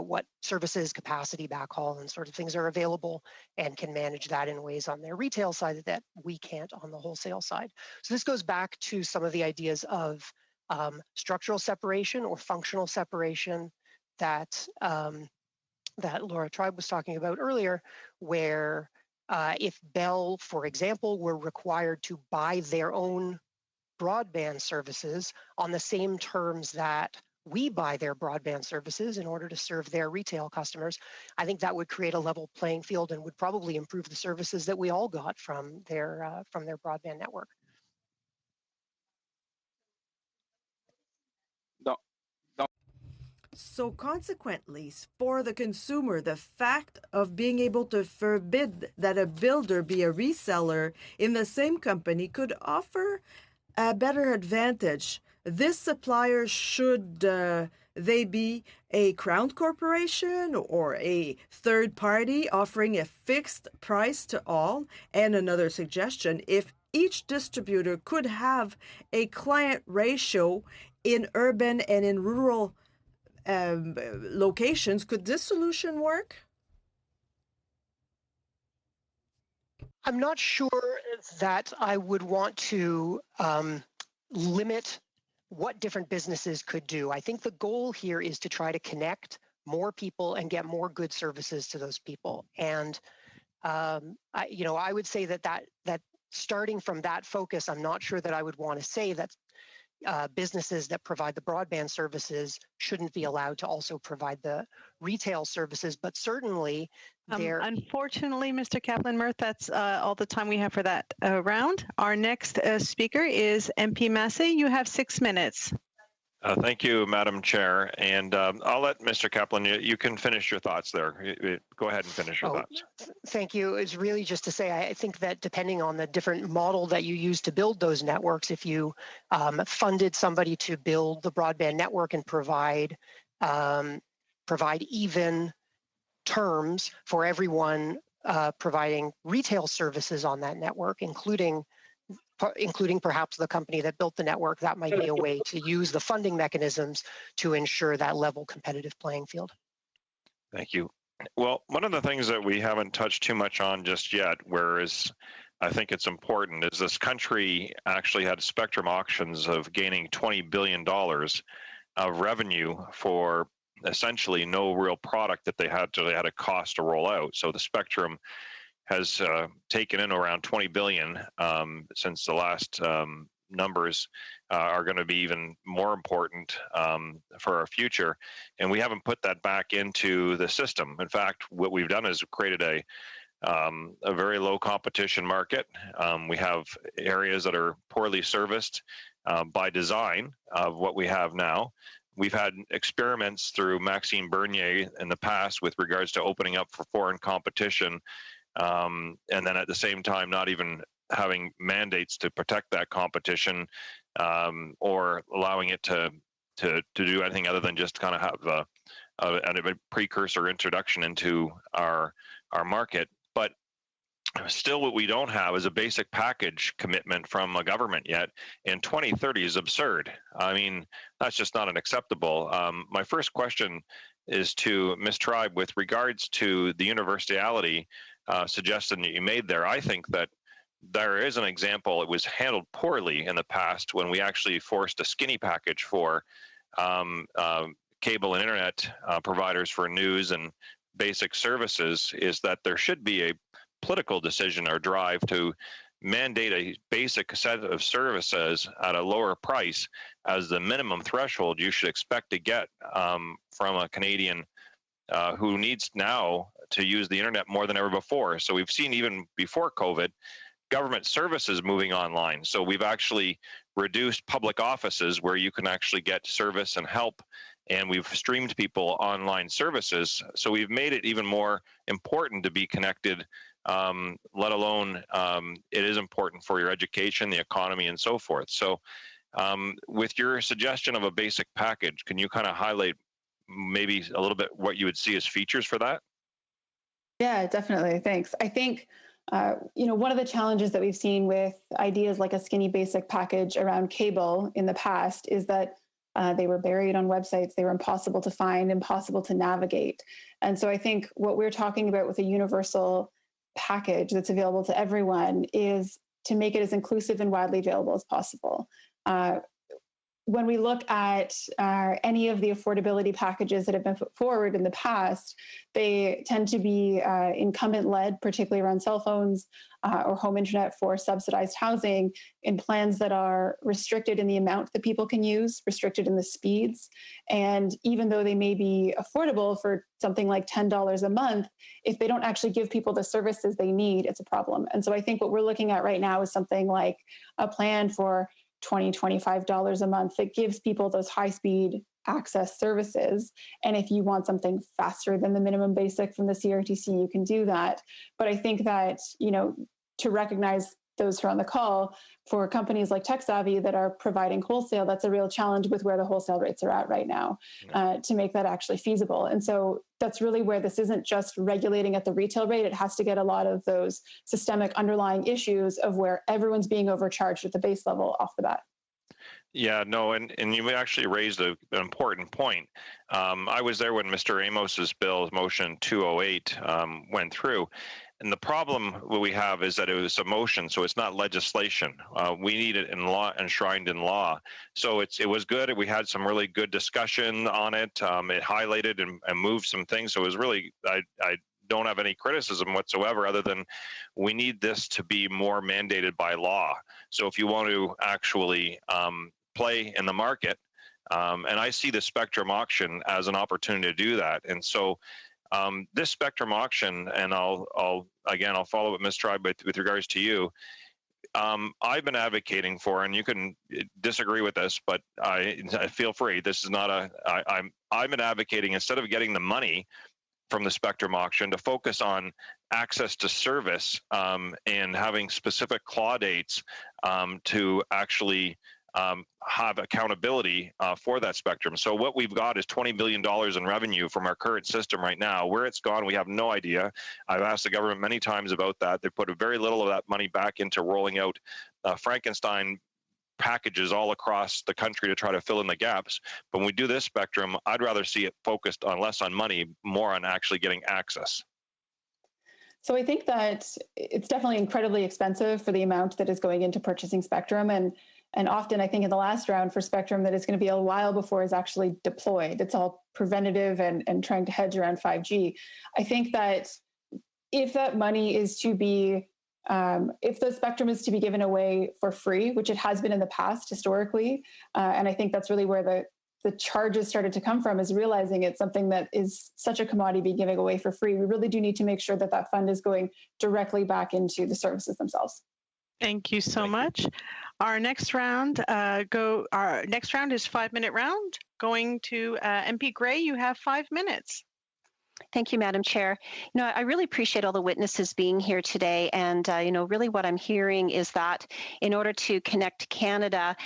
what services, capacity, backhaul, and sort of things are available, and can manage that in ways on their retail side that we can't on the wholesale side. So this goes back to some of the ideas of structural separation or functional separation that Laura Tribe was talking about earlier, where if Bell, for example, were required to buy their own broadband services on the same terms that we buy their broadband services in order to serve their retail customers, I think that would create a level playing field and would probably improve the services that we all got from their broadband network. So consequently, for the consumer, the fact of being able to forbid that a builder be a reseller in the same company could offer a better advantage. This supplier, should they be a crown corporation or a third party offering a fixed price to all? And another suggestion, if each distributor could have a client ratio in urban and in rural locations, could this solution work? I'm not sure that I would want to limit what different businesses could do. I think the goal here is to try to connect more people and get more good services to those people. And I would say that starting from that focus, I'm not sure that I would want to say that businesses that provide the broadband services shouldn't be allowed to also provide the retail services, but certainly unfortunately, Mr. Kaplan-Myrth, that's all the time we have for that round. Our next speaker is MP Massey. You have 6 minutes. Thank you, Madam Chair. And I'll let Mr. Kaplan, you can finish your thoughts there. Go ahead and finish your thoughts. Thank you. It's really just to say, I think that depending on the different model that you use to build those networks, if you funded somebody to build the broadband network and provide even terms for everyone providing retail services on that network, including perhaps the company that built the network, that might be a way to use the funding mechanisms to ensure that level competitive playing field. Thank you. Well, one of the things that we haven't touched too much on just yet, whereas I think it's important, is this country actually had spectrum auctions of gaining $20 billion of revenue for essentially no real product that they had a cost to roll out. So the spectrum has taken in around 20 billion since the last numbers are going to be even more important for our future, and we haven't put that back into the system. In fact, what we've done is created a very low competition market. We have areas that are poorly serviced by design of what we have now. We've had experiments through Maxime Bernier in the past with regards to opening up for foreign competition, and then at the same time not even having mandates to protect that competition, or allowing it to do anything other than just kind of have a precursor introduction into our market. But still, what we don't have is a basic package commitment from a government yet, and 2030 is absurd. I mean, that's just not unacceptable. My first question is to Ms. Tribe with regards to the universality suggestion that you made there. I think that there is an example. It was handled poorly in the past when we actually forced a skinny package for cable and internet providers for news and basic services, is that there should be a political decision or drive to mandate a basic set of services at a lower price as the minimum threshold you should expect to get from a Canadian who needs now to use the internet more than ever before. So we've seen even before COVID, government services moving online. So we've actually reduced public offices where you can actually get service and help, and we've streamed people online services. So we've made it even more important to be connected, let alone it is important for your education, the economy, and so forth. So with your suggestion of a basic package, can you kind of highlight maybe a little bit what you would see as features for that? Yeah, definitely. Thanks. I think, one of the challenges that we've seen with ideas like a skinny basic package around cable in the past is that they were buried on websites. They were impossible to find, impossible to navigate. And so I think what we're talking about with a universal package that's available to everyone is to make it as inclusive and widely available as possible. When we look at any of the affordability packages that have been put forward in the past, they tend to be incumbent-led, particularly around cell phones or home internet for subsidized housing, in plans that are restricted in the amount that people can use, restricted in the speeds. And even though they may be affordable for something like $10 a month, if they don't actually give people the services they need, it's a problem. And so I think what we're looking at right now is something like a plan for $20, $25 a month that gives people those high-speed access services. And if you want something faster than the minimum basic from the CRTC, you can do that. But I think that, to recognize those who are on the call, for companies like TekSavvy that are providing wholesale, that's a real challenge with where the wholesale rates are at right now, to make that actually feasible. And so that's really where this isn't just regulating at the retail rate. It has to get a lot of those systemic underlying issues of where everyone's being overcharged at the base level off the bat. Yeah, no, and you actually raised an important point. I was there when Mr. Amos's bill, motion 208, went through. And the problem we have is that it was a motion, so it's not legislation. We need it in law, enshrined in law. So it was good. We had some really good discussion on it. It highlighted and moved some things. So it was really, I don't have any criticism whatsoever other than we need this to be more mandated by law. So if you want to actually play in the market, and I see the spectrum auction as an opportunity to do that. And so this spectrum auction, and I'll follow up, Ms. Tribe, with regards to you. I've been advocating for, and you can disagree with this, but I feel free. This is not I've been advocating, instead of getting the money from the spectrum auction, to focus on access to service and having specific claw dates to actually have accountability for that spectrum. So what we've got is $20 billion in revenue from our current system right now. Where it's gone, we have no idea. I've asked the government many times about that. They put very little of that money back into rolling out Frankenstein packages all across the country to try to fill in the gaps. But when we do this spectrum, I'd rather see it focused on less on money, more on actually getting access. So I think that it's definitely incredibly expensive for the amount that is going into purchasing spectrum. And often I think in the last round for spectrum that it's going to be a while before it's actually deployed. It's all preventative and trying to hedge around 5G. I think that if that money is to be, if the spectrum is to be given away for free, which it has been in the past historically, and I think that's really where the charges started to come from, is realizing it's something that is such a commodity being given away for free. We really do need to make sure that that fund is going directly back into the services themselves. Thank you so much. Our next round, is 5-minute round. Going to MP Gray, you have 5 minutes. Thank you, Madam Chair. I really appreciate all the witnesses being here today. And, really what I'm hearing is that in order to connect Canada,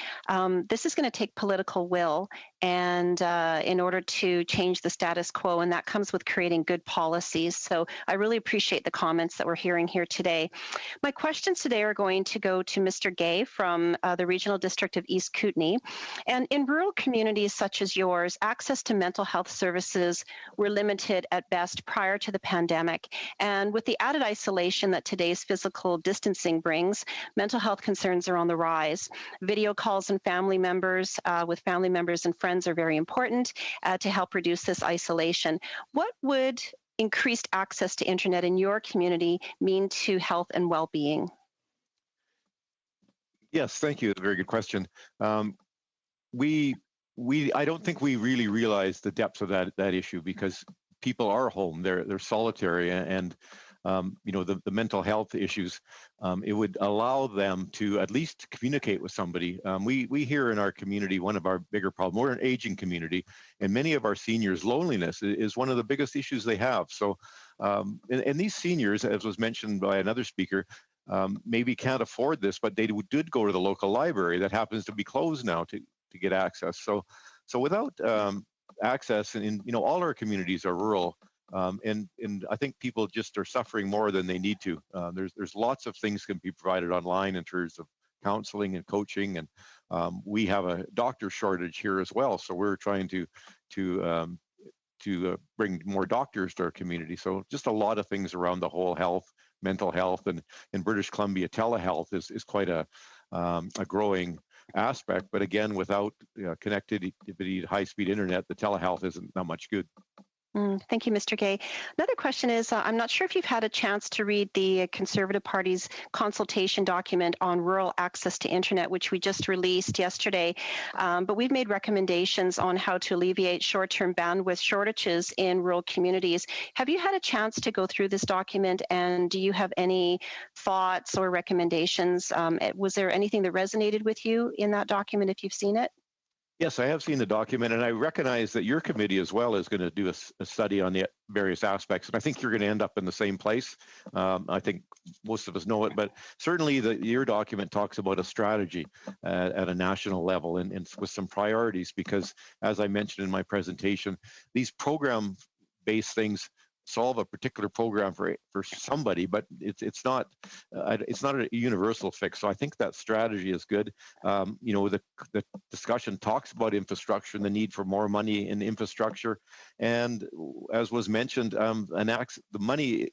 this is going to take political will and in order to change the status quo, and that comes with creating good policies. So I really appreciate the comments that we're hearing here today. My questions today are going to go to Mr. Gay from the Regional District of East Kootenay. And in rural communities such as yours, access to mental health services were limited at best prior to the pandemic. And with the added isolation that today's physical distancing brings, mental health concerns are on the rise. Video calls and family members with family members and friends are very important to help reduce this isolation. What would, increased access to internet in your community mean to health and well-being? Yes, thank you. It's a very good question. I don't think we really realize the depths of that issue, because people are home. They're solitary, and the mental health issues. It would allow them to at least communicate with somebody. We hear in our community, one of our bigger problems. We're an aging community, and many of our seniors, loneliness is one of the biggest issues they have. So, and these seniors, as was mentioned by another speaker, maybe can't afford this, but they did go to the local library that happens to be closed now to get access. So without access, and all our communities are rural, and I think people just are suffering more than they need to. There's lots of things can be provided online in terms of counseling and coaching, and we have a doctor shortage here as well. So we're trying to bring more doctors to our community. So just a lot of things around the whole health, mental health, and in British Columbia, telehealth is quite a growing aspect. But again, without connectivity, high-speed internet, the telehealth isn't that much good. Thank you, Mr. Gay. Another question is, I'm not sure if you've had a chance to read the Conservative Party's consultation document on rural access to internet, which we just released yesterday. But we've made recommendations on how to alleviate short-term bandwidth shortages in rural communities. Have you had a chance to go through this document, and do you have any thoughts or recommendations? Was there anything that resonated with you in that document if you've seen it? Yes, I have seen the document, and I recognize that your committee as well is going to do a study on the various aspects, and I think you're going to end up in the same place. I think most of us know it, but certainly your document talks about a strategy at a national level and with some priorities, because as I mentioned in my presentation, these program-based things solve a particular program for somebody, but it's not a universal fix. So I think that strategy is good. The discussion talks about infrastructure and the need for more money in infrastructure, and as was mentioned, the money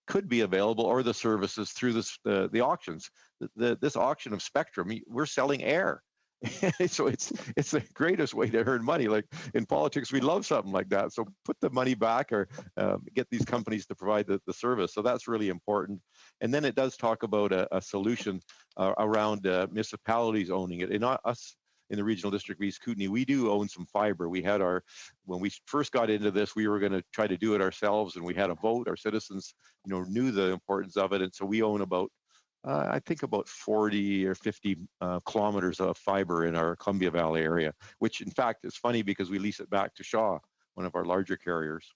could be available, or the services through the auctions. This auction of spectrum, we're selling air. So it's the greatest way to earn money. Like in politics, we love something like that. So put the money back, or get these companies to provide the service. So that's really important. And then it does talk about a solution around municipalities owning it. And not us in the Regional District of East Kootenay, we do own some fiber. We had when we first got into this, we were going to try to do it ourselves, and we had a vote. Our citizens, knew the importance of it, and so we own about 40 or 50 kilometers of fiber in our Columbia Valley area, which in fact is funny because we lease it back to Shaw, one of our larger carriers.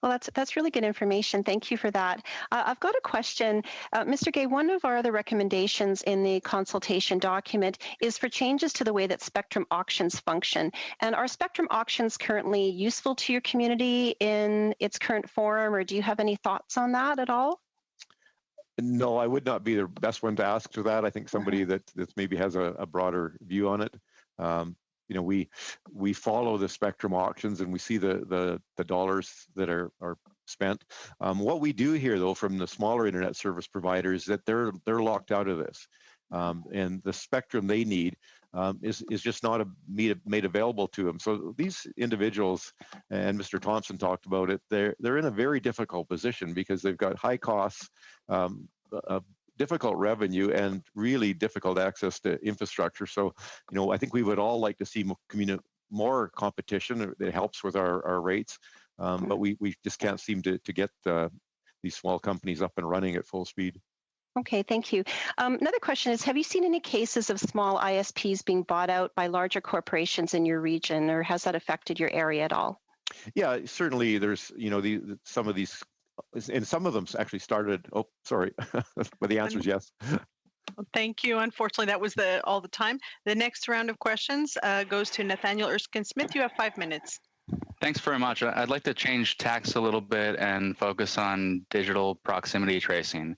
Well, that's really good information. Thank you for that. I've got a question. Mr. Gay, one of our other recommendations in the consultation document is for changes to the way that spectrum auctions function. And are spectrum auctions currently useful to your community in its current form, or do you have any thoughts on that at all? No, I would not be the best one to ask for that. I think somebody that maybe has a broader view on it. We follow the spectrum auctions, and we see the dollars that are spent. What we do hear, though, from the smaller internet service providers, that they're locked out of this, and the spectrum they need is just not made available to them. So these individuals, and Mr. Thompson talked about it, they're in a very difficult position because they've got high costs, difficult revenue, and really difficult access to infrastructure. So, I think we would all like to see more competition that helps with our rates, but we just can't seem to get these small companies up and running at full speed. Okay, thank you. Another question is, have you seen any cases of small ISPs being bought out by larger corporations in your region, or has that affected your area at all? Yeah, certainly there's, some of these, and some of them actually started, oh, sorry, but the answer is yes. Thank you. Unfortunately, that was all the time. The next round of questions goes to Nathaniel Erskine-Smith. You have 5 minutes. Thanks very much. I'd like to change tacks a little bit and focus on digital proximity tracing.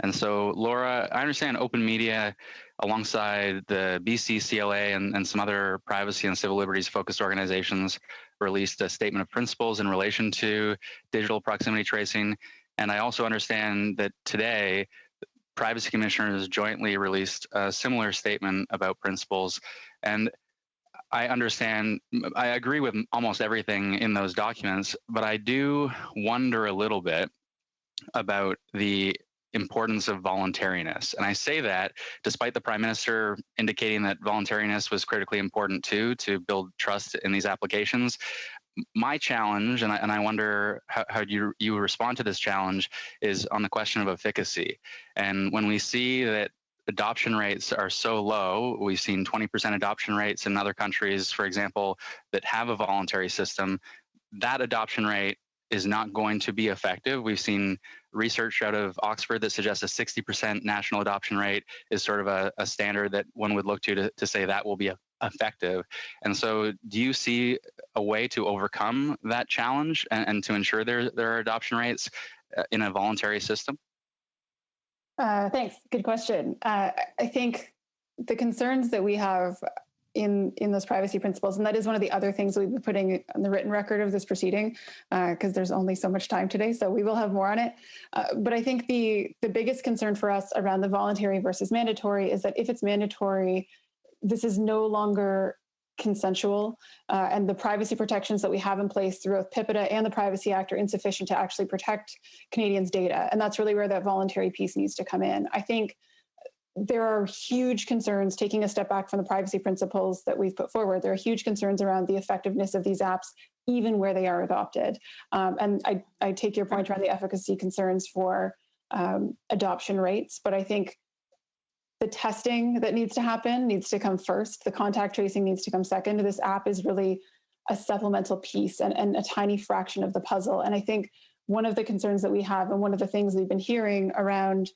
And so, Laura, I understand Open Media, alongside the BC CLA and some other privacy and civil liberties focused organizations, released a statement of principles in relation to digital proximity tracing. And I also understand that today, privacy commissioners jointly released a similar statement about principles. And I understand, I agree with almost everything in those documents, but I do wonder a little bit about the importance of voluntariness. And I say that despite the Prime Minister indicating that voluntariness was critically important too, to build trust in these applications. My challenge, and I wonder how you respond to this challenge, is on the question of efficacy. And when we see that adoption rates are so low, we've seen 20% adoption rates in other countries, for example, that have a voluntary system, that adoption rate is not going to be effective. We've seen research out of Oxford that suggests a 60% national adoption rate is sort of a standard that one would look to say that will be effective. And so do you see a way to overcome that challenge and to ensure there are adoption rates in a voluntary system? Thanks. Good question. I think the concerns that we have in those privacy principles, and that is one of the other things we've been putting on the written record of this proceeding, because there's only so much time today, so we will have more on it. But I think the biggest concern for us around the voluntary versus mandatory is that if it's mandatory, this is no longer consensual, and the privacy protections that we have in place through both PIPEDA and the Privacy Act are insufficient to actually protect Canadians' data. And that's really where that voluntary piece needs to come in. I think there are huge concerns, taking a step back from the privacy principles that we've put forward, there are huge concerns around the effectiveness of these apps, even where they are adopted. And I take your point around the efficacy concerns for adoption rates, but I think the testing that needs to happen needs to come first. The contact tracing needs to come second. This app is really a supplemental piece and a tiny fraction of the puzzle. And I think one of the concerns that we have, and one of the things we've been hearing around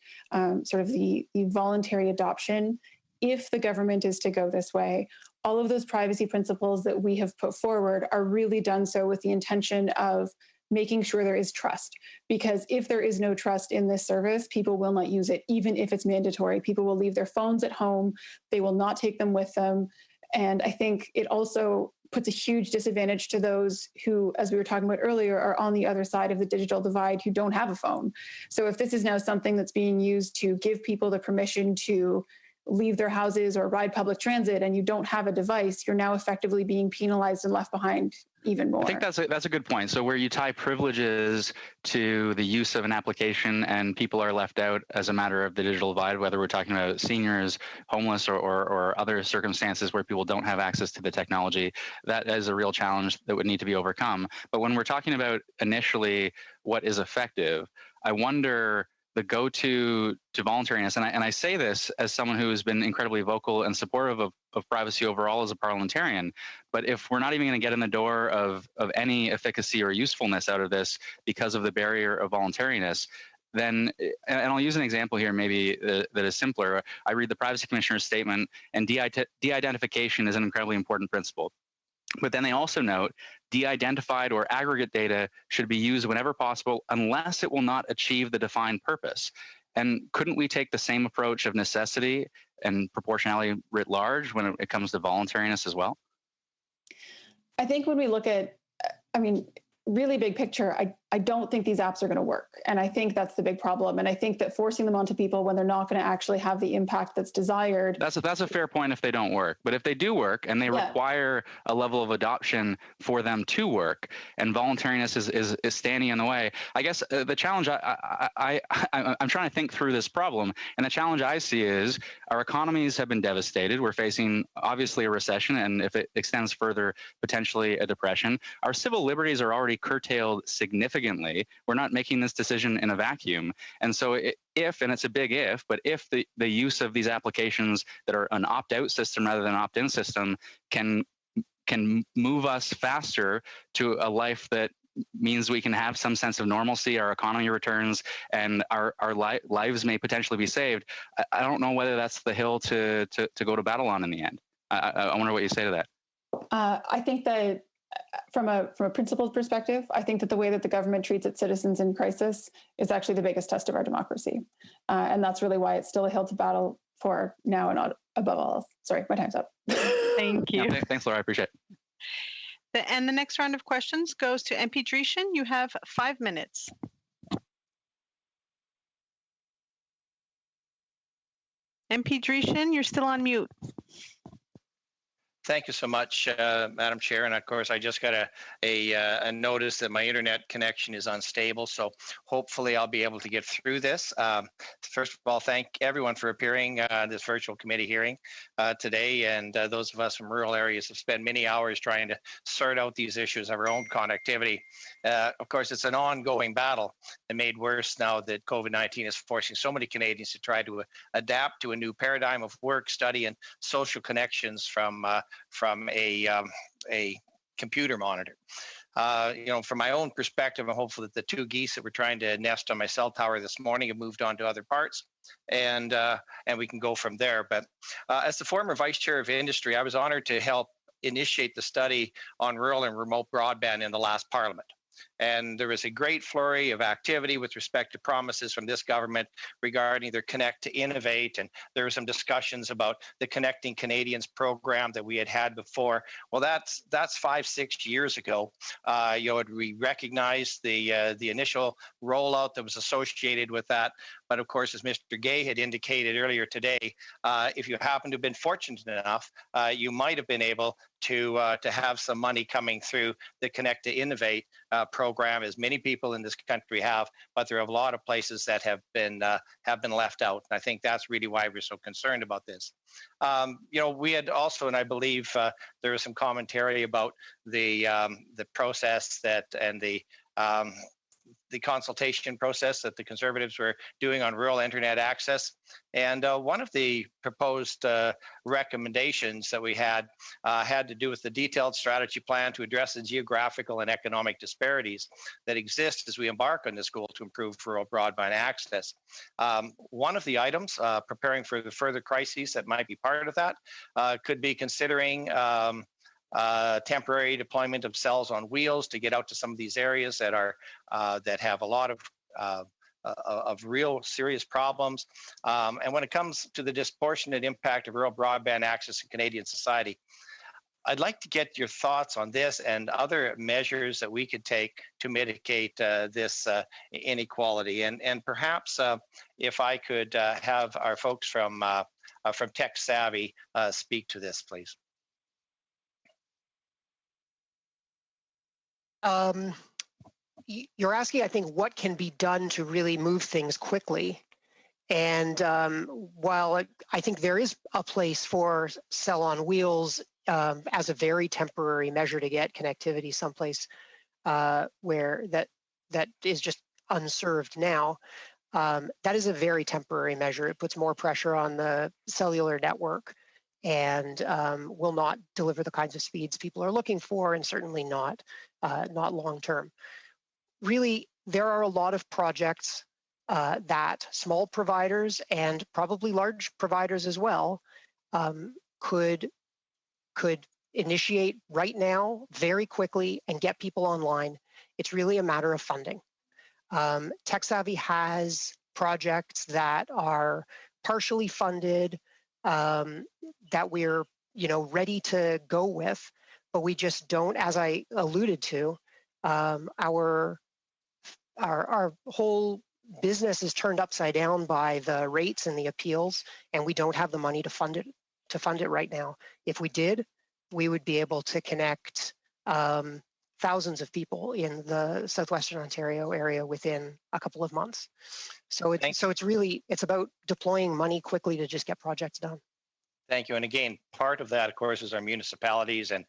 sort of the voluntary adoption, if the government is to go this way, all of those privacy principles that we have put forward are really done so with the intention of making sure there is trust. Because if there is no trust in this service, people will not use it, even if it's mandatory. People will leave their phones at home. They will not take them with them. And I think it also puts a huge disadvantage to those who, as we were talking about earlier, are on the other side of the digital divide who don't have a phone. So if this is now something that's being used to give people the permission to leave their houses or ride public transit and you don't have a device, you're now effectively being penalized and left behind even more. I think that's a good point. So where you tie privileges to the use of an application and people are left out as a matter of the digital divide, whether we're talking about seniors, homeless, or other circumstances where people don't have access to the technology, that is a real challenge that would need to be overcome. But when we're talking about initially what is effective, I wonder the go-to to voluntariness, and I say this as someone who has been incredibly vocal and supportive of privacy overall as a parliamentarian, but if we're not even going to get in the door of any efficacy or usefulness out of this because of the barrier of voluntariness, then, and I'll use an example here maybe that is simpler. I read the Privacy Commissioner's statement, and de-identification is an incredibly important principle. But then they also note de-identified or aggregate data should be used whenever possible unless it will not achieve the defined purpose. And couldn't we take the same approach of necessity and proportionality writ large when it comes to voluntariness as well? I think when we look at, really big picture, I don't think these apps are going to work. And I think that's the big problem. And I think that forcing them onto people when they're not going to actually have the impact that's desired. That's a fair point if they don't work. But if they do work and they require a level of adoption for them to work, and voluntariness is standing in the way, I guess the challenge, I'm trying to think through this problem. And the challenge I see is our economies have been devastated. We're facing obviously a recession, and if it extends further, potentially a depression. Our civil liberties are already curtailed significantly. We're not making this decision in a vacuum. And so if, and it's a big if, but if the use of these applications that are an opt-out system rather than an opt-in system can move us faster to a life that means we can have some sense of normalcy, our economy returns, and our lives may potentially be saved, I don't know whether that's the hill to go to battle on in the end. I wonder what you say to that. I think that from a principled perspective, I think that the way that the government treats its citizens in crisis is actually the biggest test of our democracy. And that's really why it's still a hill to battle for now and above all else. Sorry, my time's up. Thank you. No, thanks, Laura. I appreciate it. And the next round of questions goes to MP Dreeshen. You have 5 minutes. MP Dreeshen, you're still on mute. Thank you so much, Madam Chair. And of course, I just got a notice that my internet connection is unstable. So hopefully I'll be able to get through this. First of all, thank everyone for appearing this virtual committee hearing today. And those of us from rural areas have spent many hours trying to sort out these issues of our own connectivity. Of course, it's an ongoing battle, and made worse now that COVID-19 is forcing so many Canadians to try to adapt to a new paradigm of work, study, and social connections from a computer monitor. From my own perspective, I'm hopeful that the two geese that were trying to nest on my cell tower this morning have moved on to other parts, and we can go from there. But as the former vice chair of industry, I was honored to help initiate the study on rural and remote broadband in the last Parliament. And there was a great flurry of activity with respect to promises from this government regarding their Connect to Innovate. And there were some discussions about the Connecting Canadians program that we had before. Well, that's 5-6 years ago. We recognized the initial rollout that was associated with that. But of course, as Mr. Gay had indicated earlier today, if you happen to have been fortunate enough, you might have been able to have some money coming through the Connect to Innovate program, as many people in this country have, but there are a lot of places that have been left out. And I think that's really why we're so concerned about this. We had also, and I believe there was some commentary about the process and the consultation process that the Conservatives were doing on rural internet access. And one of the proposed recommendations that we had to do with the detailed strategy plan to address the geographical and economic disparities that exist as we embark on this goal to improve rural broadband access. One of the items, preparing for the further crises that might be part of that, could be considering temporary deployment of cells on wheels to get out to some of these areas that have a lot of real serious problems. And when it comes to the disproportionate impact of rural broadband access in Canadian society, I'd like to get your thoughts on this and other measures that we could take to mitigate this inequality. And perhaps if I could have our folks from Tech Savvy speak to this, please. You're asking, I think, what can be done to really move things quickly. And while I think there is a place for cell on wheels as a very temporary measure to get connectivity someplace where that is just unserved now, that is a very temporary measure. It puts more pressure on the cellular network and will not deliver the kinds of speeds people are looking for, and certainly not long term. Really, there are a lot of projects that small providers and probably large providers as well could initiate right now very quickly and get people online. It's really a matter of funding. Tech Savvy has projects that are partially funded that we're ready to go with, but we just don't, as I alluded to, our whole business is turned upside down by the rates and the appeals, and we don't have the money to fund it right now. If we did, we would be able to connect thousands of people in the Southwestern Ontario area within a couple of months. So it's about deploying money quickly to just get projects done. Thank you. And again, part of that, of course, is our municipalities, and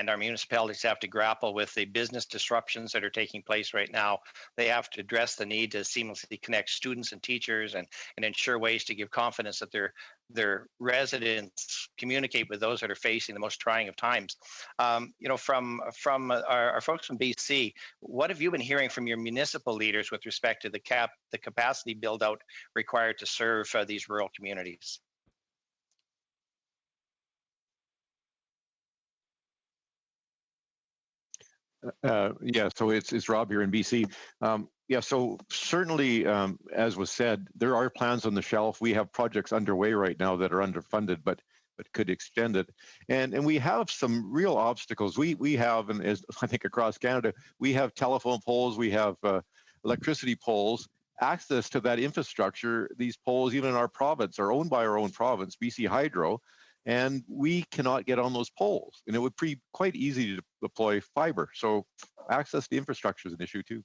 our municipalities have to grapple with the business disruptions that are taking place right now. They have to address the need to seamlessly connect students and teachers and ensure ways to give confidence that their residents communicate with those that are facing the most trying of times. From our folks from BC, what have you been hearing from your municipal leaders with respect to the capacity build out required to serve these rural communities? So it's Rob here in BC. So certainly, as was said, there are plans on the shelf. We have projects underway right now that are underfunded, but could extend it. And we have some real obstacles. We have, and as I think across Canada, we have telephone poles, we have electricity poles. Access to that infrastructure, these poles, even in our province, are owned by our own province, BC Hydro. and we cannot get on those poles. And it would be quite easy to deploy fiber. So access to infrastructure is an issue too.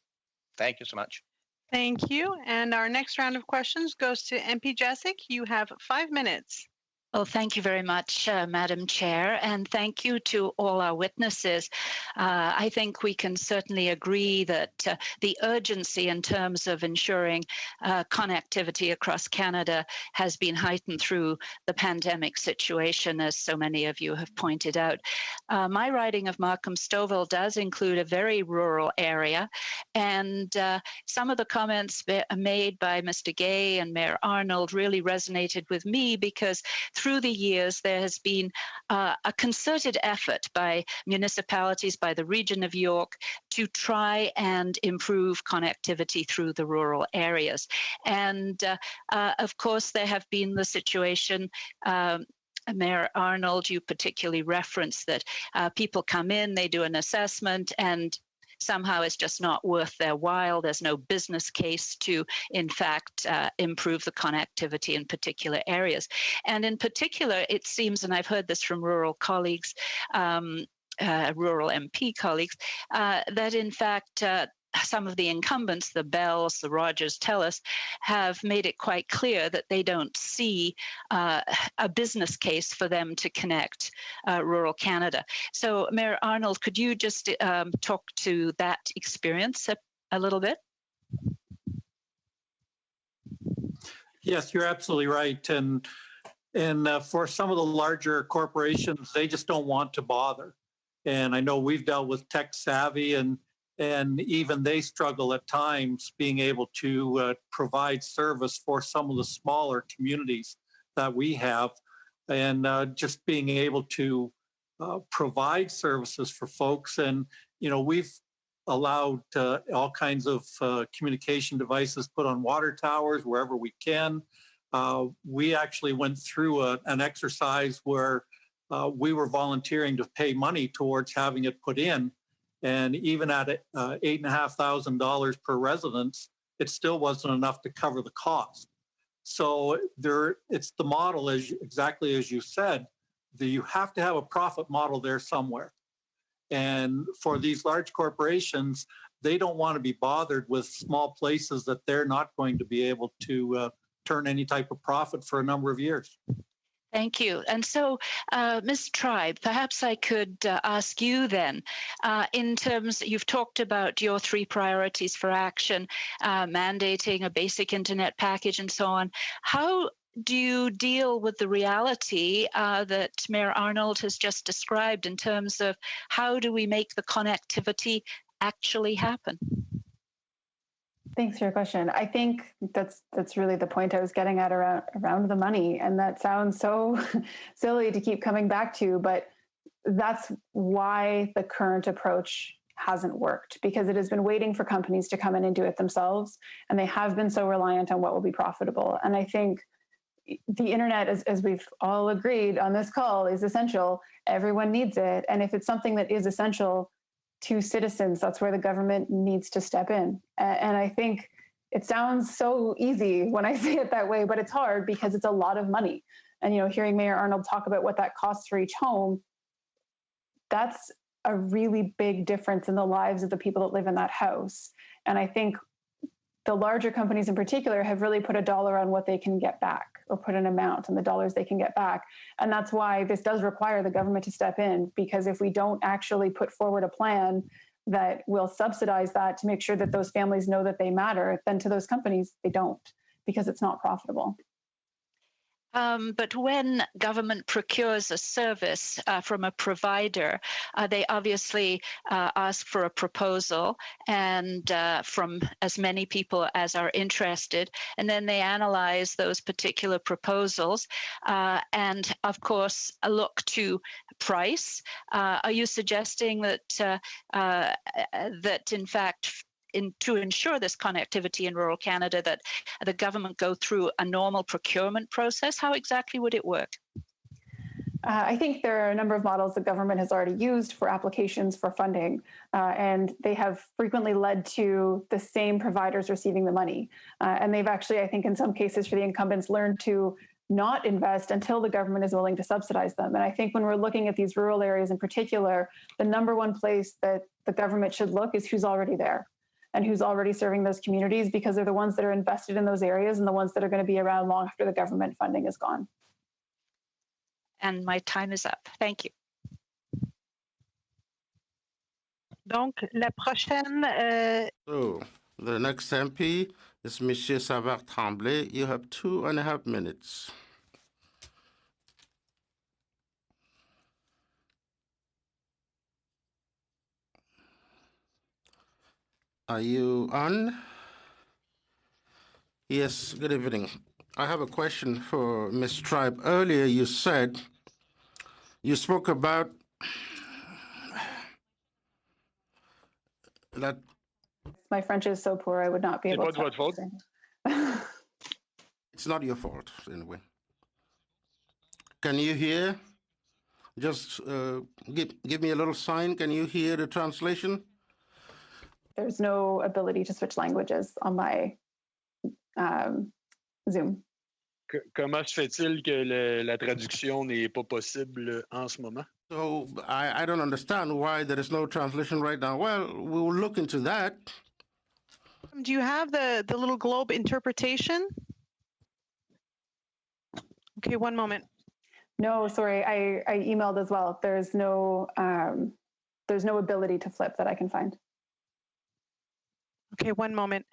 Thank you so much. Thank you. And our next round of questions goes to MP Jacek. You have 5 minutes. Well, thank you very much, Madam Chair, and thank you to all our witnesses. I think we can certainly agree that the urgency in terms of ensuring connectivity across Canada has been heightened through the pandemic situation, as so many of you have pointed out. My riding of Markham-Stouffville does include a very rural area, and some of the comments made by Mr. Gay and Mayor Arnold really resonated with me, because through the years, there has been a concerted effort by municipalities, by the region of York, to try and improve connectivity through the rural areas. And of course, there have been the situation, Mayor Arnold, you particularly referenced that people come in, they do an assessment, and somehow it's just not worth their while. There's no business case to, in fact, improve the connectivity in particular areas. And in particular, it seems, and I've heard this from rural colleagues, rural MP colleagues, that in fact, some of the incumbents, the Bells, the Rogers, TELUS, have made it quite clear that they don't see a business case for them to connect rural Canada. So, Mayor Arnold, could you just talk to that experience a little bit? Yes, you're absolutely right. And for some of the larger corporations, they just don't want to bother. And I know we've dealt with Tech Savvy, and even they struggle at times being able to provide service for some of the smaller communities that we have, and just being able to provide services for folks. And, you know, we've allowed all kinds of communication devices put on water towers wherever we can. We actually went through an exercise where we were volunteering to pay money towards having it put in. And even at $8,500 per residence, it still wasn't enough to cover the cost. So it's the model, exactly as you said, that you have to have a profit model there somewhere. And for these large corporations, they don't want to be bothered with small places that they're not going to be able to turn any type of profit for a number of years. Thank you. And so, Ms. Tribe, perhaps I could ask you then, in terms, you've talked about your 3 priorities for action, mandating a basic internet package and so on. How do you deal with the reality that Mayor Arnold has just described in terms of how do we make the connectivity actually happen? Thanks for your question. I think that's really the point I was getting at around the money. And that sounds so silly to keep coming back to, but that's why the current approach hasn't worked, because it has been waiting for companies to come in and do it themselves. And they have been so reliant on what will be profitable. And I think the internet, as we've all agreed on this call, is essential. Everyone needs it. And if it's something that is essential to citizens, that's where the government needs to step in. And I think it sounds so easy when I say it that way, but it's hard because it's a lot of money. And, you know, hearing Mayor Arnold talk about what that costs for each home, that's a really big difference in the lives of the people that live in that house. And I think the larger companies in particular have really put a dollar on what they can get back, or put an amount on the dollars they can get back. And that's why this does require the government to step in, because if we don't actually put forward a plan that will subsidize that to make sure that those families know that they matter, then to those companies, they don't, because it's not profitable. But when government procures a service from a provider, they obviously ask for a proposal and from as many people as are interested, and then they analyze those particular proposals and, of course, look to price. Are you suggesting that that in fact, to ensure this connectivity in rural Canada, that the government go through a normal procurement process? How exactly would it work? I think there are a number of models the government has already used for applications for funding, and they have frequently led to the same providers receiving the money. And they've actually, I think in some cases for the incumbents, learned to not invest until the government is willing to subsidize them. And I think when we're looking at these rural areas in particular, the number one place that the government should look is who's already there and who's already serving those communities, because they're the ones that are invested in those areas and the ones that are going to be around long after the government funding is gone. And my time is up. Thank you. Donc, la prochaine, So, the next MP is Monsieur Savard Tremblay. You have 2.5 minutes. Are you on? Yes, good evening. I have a question for Ms. Tribe. Earlier you said, you spoke about that. My French is so poor, I would not be able to. fault. It's not your fault, anyway. Can you hear? Just give me a little sign. Can you hear the translation? There's no ability to switch languages on my Zoom. Comment se fait-il que la traduction n'est pas possible en ce moment? So I don't understand why there is no translation right now. Well, we will look into that. do you have the little globe interpretation? Okay, one moment. No, sorry, I emailed as well. There's no ability to flip that I can find. Okay, one moment.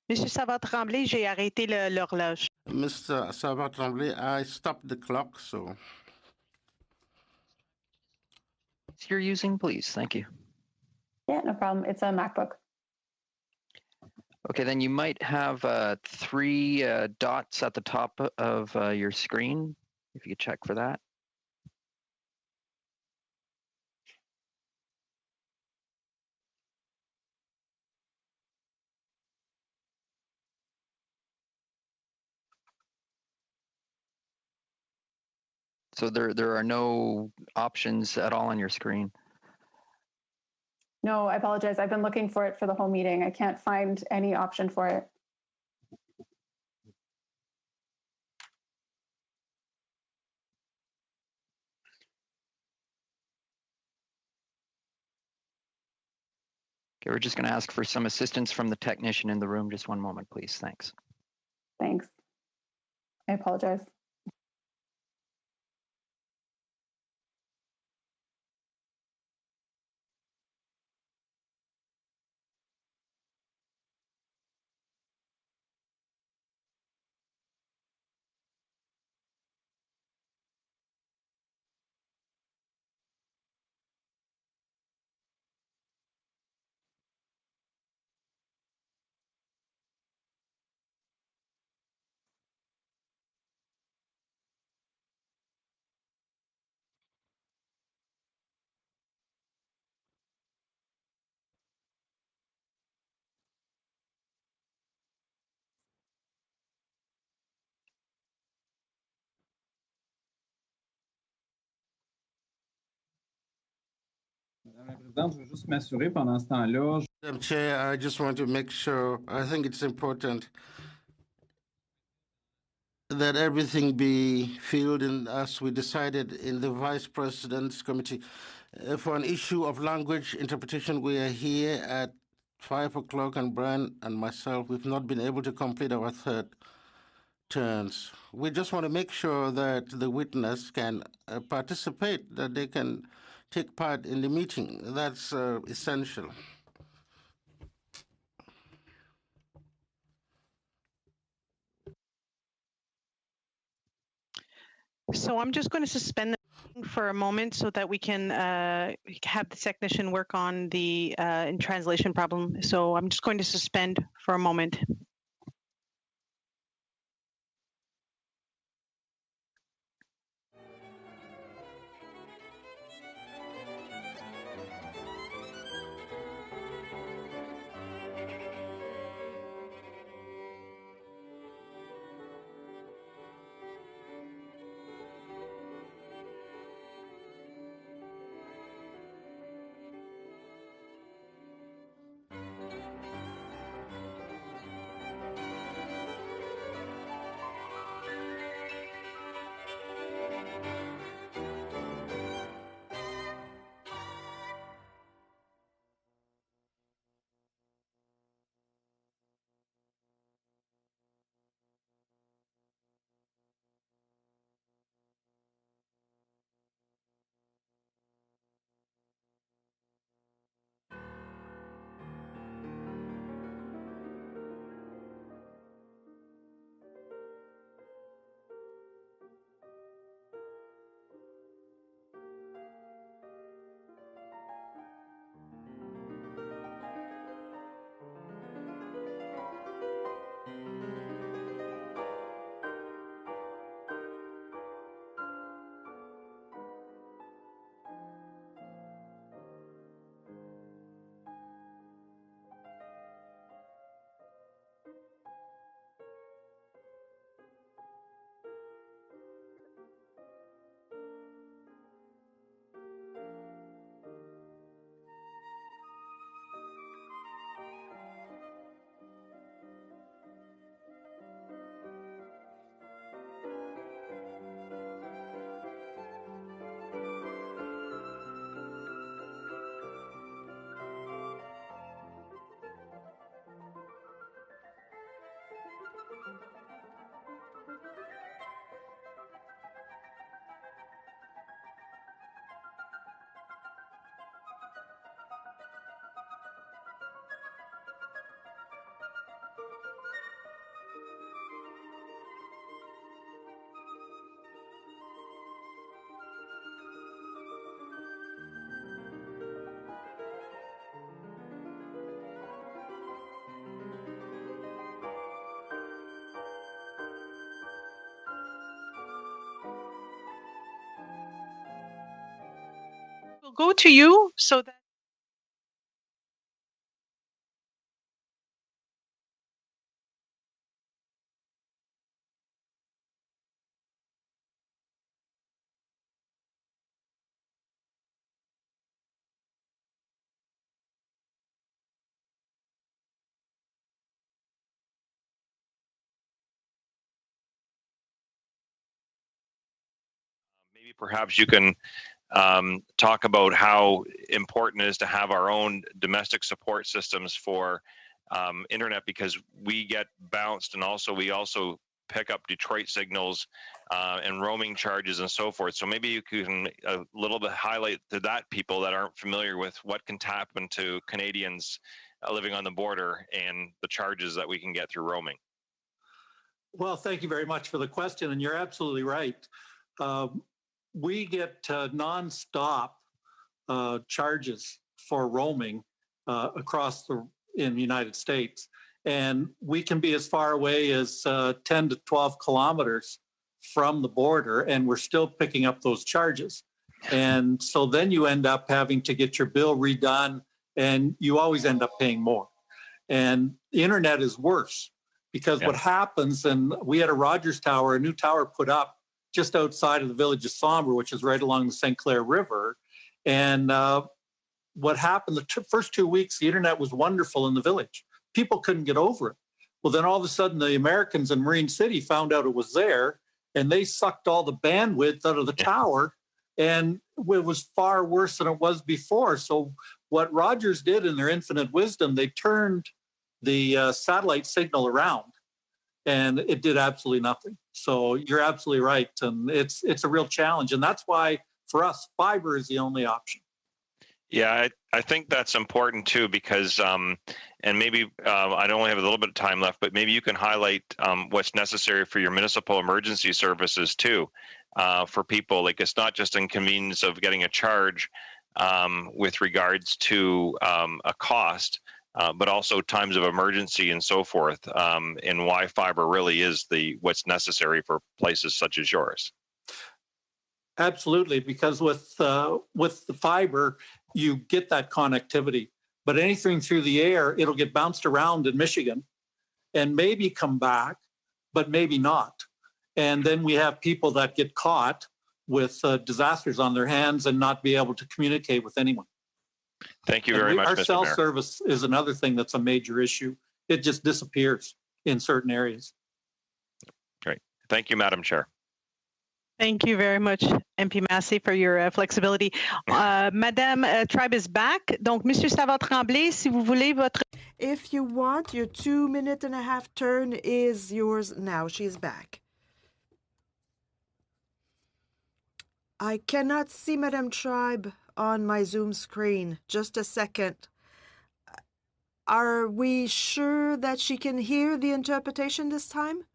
Monsieur Savard Tremblay, j'ai arrêté l'horloge. Mr. Savard Tremblay, I stopped the clock, so. You're using, please. Thank you. Yeah, no problem. It's a MacBook. Okay, then you might have 3 dots at the top of your screen, if you could check for that. So there are no options at all on your screen. No, I apologize. I've been looking for it for the whole meeting. I can't find any option for it. Okay, we're just going to ask for some assistance from the technician in the room. Just one moment, please. Thanks. Thanks. I apologize. Madame la Présidente, je veux juste m'assurer pendant ce temps-là. Madam Chair, I just want to make sure, I think it's important that everything be filled in as we decided in the Vice President's Committee. For an issue of language interpretation, we are here at 5 o'clock, and Brian and myself, we've not been able to complete our third turns. We just want to make sure that the witness can participate, that they can take part in the meeting. That's essential. So I'm just going to suspend the meeting for a moment so that we can have the technician work on the translation problem. So I'm just going to suspend for a moment. go to you so that maybe perhaps you can talk about how important it is to have our own domestic support systems for internet, because we get bounced, and also we pick up Detroit signals and roaming charges and so forth. So maybe you can a little bit highlight to that people that aren't familiar with what can happen to Canadians living on the border and the charges that we can get through roaming. Well, thank you very much for the question, and you're absolutely right. We get nonstop charges for roaming in the United States, and we can be as far away as 10 to 12 kilometers from the border, and we're still picking up those charges. And so then you end up having to get your bill redone, and you always end up paying more. And the internet is worse, because what happens, and we had a Rogers Tower, a new tower put up just outside of the village of Sombre, which is right along the St. Clair River. And what happened, the first 2 weeks, the internet was wonderful in the village. People couldn't get over it. Well, then all of a sudden, the Americans in Marine City found out it was there, and they sucked all the bandwidth out of the tower, and it was far worse than it was before. So what Rogers did in their infinite wisdom, they turned the satellite signal around, and it did absolutely nothing. So you're absolutely right, and it's a real challenge, and that's why for us, fiber is the only option. Yeah, I think that's important too, because, and maybe I only have a little bit of time left, but maybe you can highlight what's necessary for your municipal emergency services too, for people. Like, it's not just inconvenience of getting a charge with regards to a cost, but also times of emergency and so forth, and why fiber really is what's necessary for places such as yours. Absolutely, because with the fiber, you get that connectivity. But anything through the air, it'll get bounced around in Michigan and maybe come back, but maybe not. And then we have people that get caught with disasters on their hands and not be able to communicate with anyone. Thank you very much, Our Mr. cell Mayor. service is another thing that's a major issue. It just disappears in certain areas. Great. Thank you, Madam Chair. Thank you very much, MP Massey, for your flexibility. Madame Tribe is back. Donc, Monsieur Savard-Tremblay, si vous voulez votre... If you want, your 2.5-minute turn is yours now. She's back. I cannot see Madame Tribe on my Zoom screen. Just a second. Are we sure that she can hear the interpretation this time?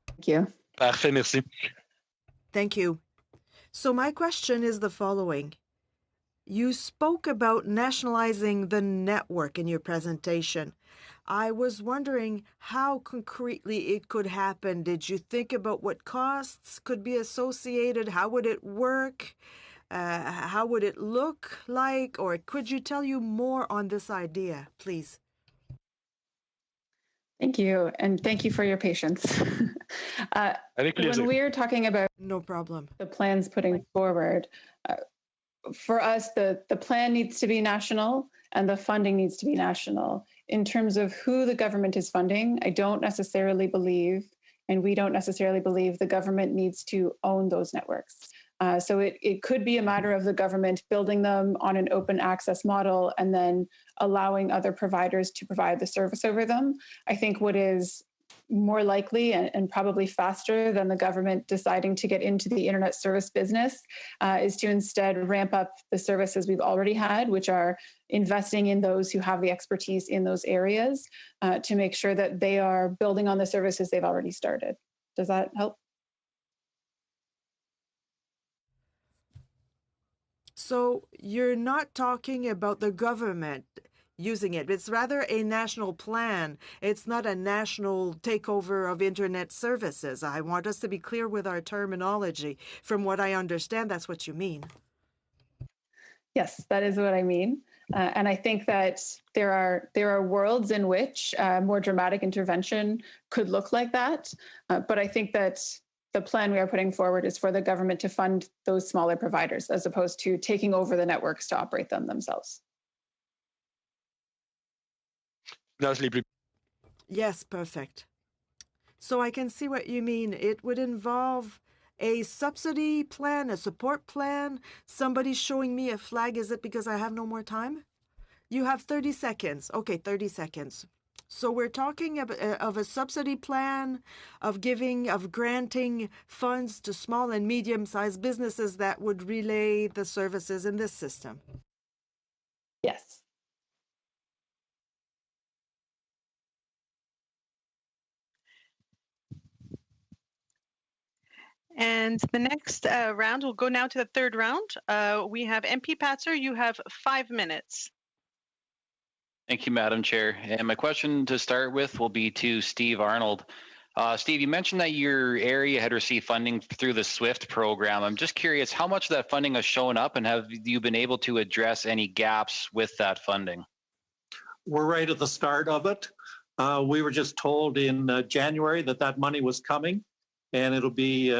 Thank you. Parfait, merci. Thank you. So my question is the following. You spoke about nationalizing the network in your presentation. I was wondering how concretely it could happen. Did you think about what costs could be associated? How would it work? How would it look like? Or could you tell you more on this idea, please? Thank you, and thank you for your patience. When we're talking about no problem, the plans putting forward, for us, the plan needs to be national and the funding needs to be national. In terms of who the government is funding, I don't necessarily believe, and we don't necessarily believe, the government needs to own those networks. So it could be a matter of the government building them on an open access model and then allowing other providers to provide the service over them. I think what is more likely and probably faster than the government deciding to get into the internet service business is to instead ramp up the services we've already had, which are investing in those who have the expertise in those areas to make sure that they are building on the services they've already started. Does that help? So you're not talking about the government using it. It's rather a national plan. It's not a national takeover of internet services. I want us to be clear with our terminology. From what I understand, that's what you mean. Yes, that is what I mean. And I think that there are worlds in which more dramatic intervention could look like that. But I think that the plan we are putting forward is for the government to fund those smaller providers as opposed to taking over the networks to operate them themselves. Yes, perfect. So I can see what you mean. It would involve a subsidy plan, a support plan, somebody showing me a flag. Is it because I have no more time? You have 30 seconds. Okay, 30 seconds. So we're talking of a subsidy plan, of granting funds to small and medium-sized businesses that would relay the services in this system. Yes. And the next round, we'll go now to the third round. We have MP Patzer, you have 5 minutes. Thank you, Madam Chair. And my question to start with will be to Steve Arnold. Steve, you mentioned that your area had received funding through the SWIFT program. I'm just curious, how much of that funding has shown up, and have you been able to address any gaps with that funding? We're right at the start of it. We were just told in January that money was coming, and it'll be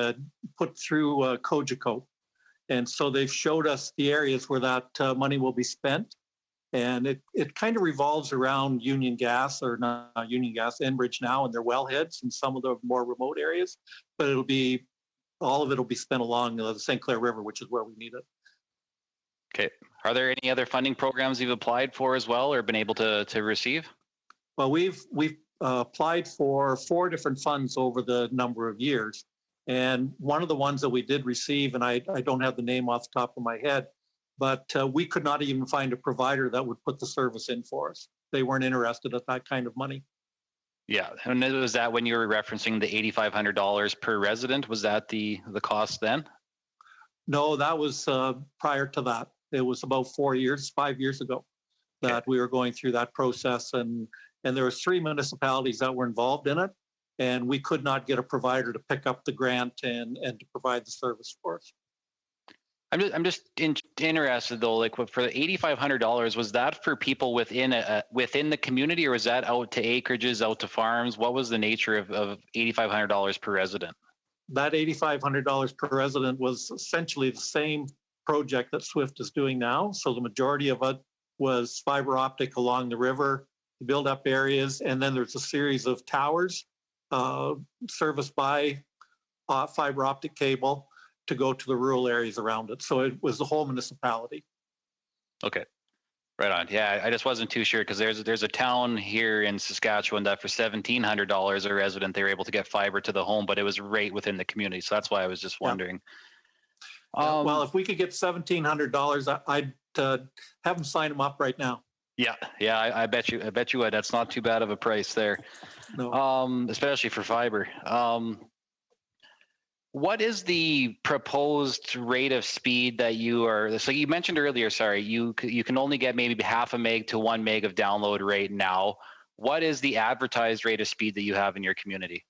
put through COGECO. And so they've showed us the areas where that money will be spent. And it kind of revolves around Union Gas, or not Union Gas, Enbridge now, and their wellheads in some of the more remote areas. But all of it will be spent along the St. Clair River, which is where we need it. Okay. Are there any other funding programs you've applied for as well, or been able to receive? Well, we've applied for 4 different funds over the number of years. And one of the ones that we did receive, and I don't have the name off the top of my head, but we could not even find a provider that would put the service in for us. They weren't interested at that kind of money. Yeah, and was that when you were referencing the $8,500 per resident? Was that the cost then? No, that was prior to that. It was about 5 years ago that we were going through that process, and there was 3 municipalities that were involved in it, and we could not get a provider to pick up the grant and to provide the service for us. I'm just interested though, like for the $8,500, was that for people within the community, or was that out to acreages, out to farms? What was the nature of $8,500 per resident? That $8,500 per resident was essentially the same project that SWIFT is doing now. So the majority of it was fiber optic along the river, build up areas, and then there's a series of towers serviced by fiber optic cable to go to the rural areas around it. So it was the whole municipality. Okay, right on. Yeah, I just wasn't too sure because there's a town here in Saskatchewan that for $1,700 a resident, they were able to get fiber to the home, but it was right within the community. So that's why I was just wondering. Yeah. Well, if we could get $1,700, I'd have them sign them up right now. Yeah, I bet you would. That's not too bad of a price there. No. Especially for fiber. What is the proposed rate of speed that you are? So you mentioned earlier, sorry, you can only get maybe half a meg to 1 meg of download rate now. What is the advertised rate of speed that you have in your community?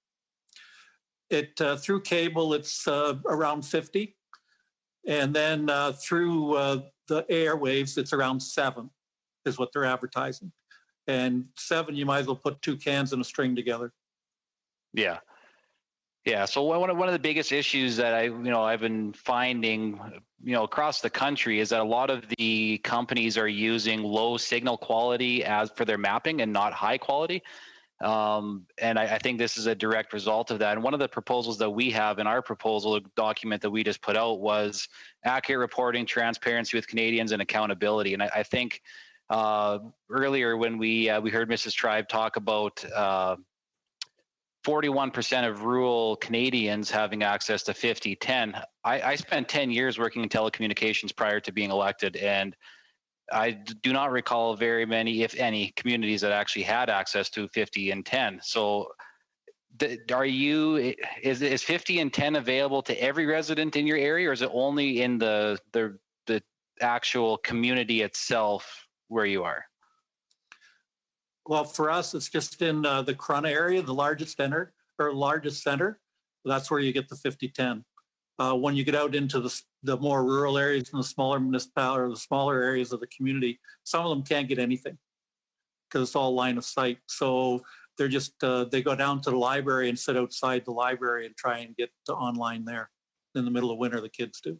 Through cable, it's around 50, and then through the airwaves, it's around 7, is what they're advertising. And 7, you might as well put 2 cans in a string together. Yeah. Yeah, so one of the biggest issues that I've been finding, across the country is that a lot of the companies are using low signal quality as for their mapping and not high quality. And I think this is a direct result of that. And one of the proposals that we have in our proposal document that we just put out was accurate reporting, transparency with Canadians, and accountability. And I think earlier when we heard Mrs. Tribe talk about 41% of rural Canadians having access to 50/10. I spent 10 years working in telecommunications prior to being elected, and I do not recall very many, if any, communities that actually had access to 50 and 10. So is 50 and 10 available to every resident in your area, or is it only in the actual community itself where you are? Well, for us, it's just in the Corunna area, the largest center. That's where you get the 50/10. When you get out into the more rural areas and the smaller municipalities or the smaller areas of the community, some of them can't get anything because it's all line of sight. So they're just, they go down to the library and sit outside the library and try and get online there. In the middle of winter, the kids do.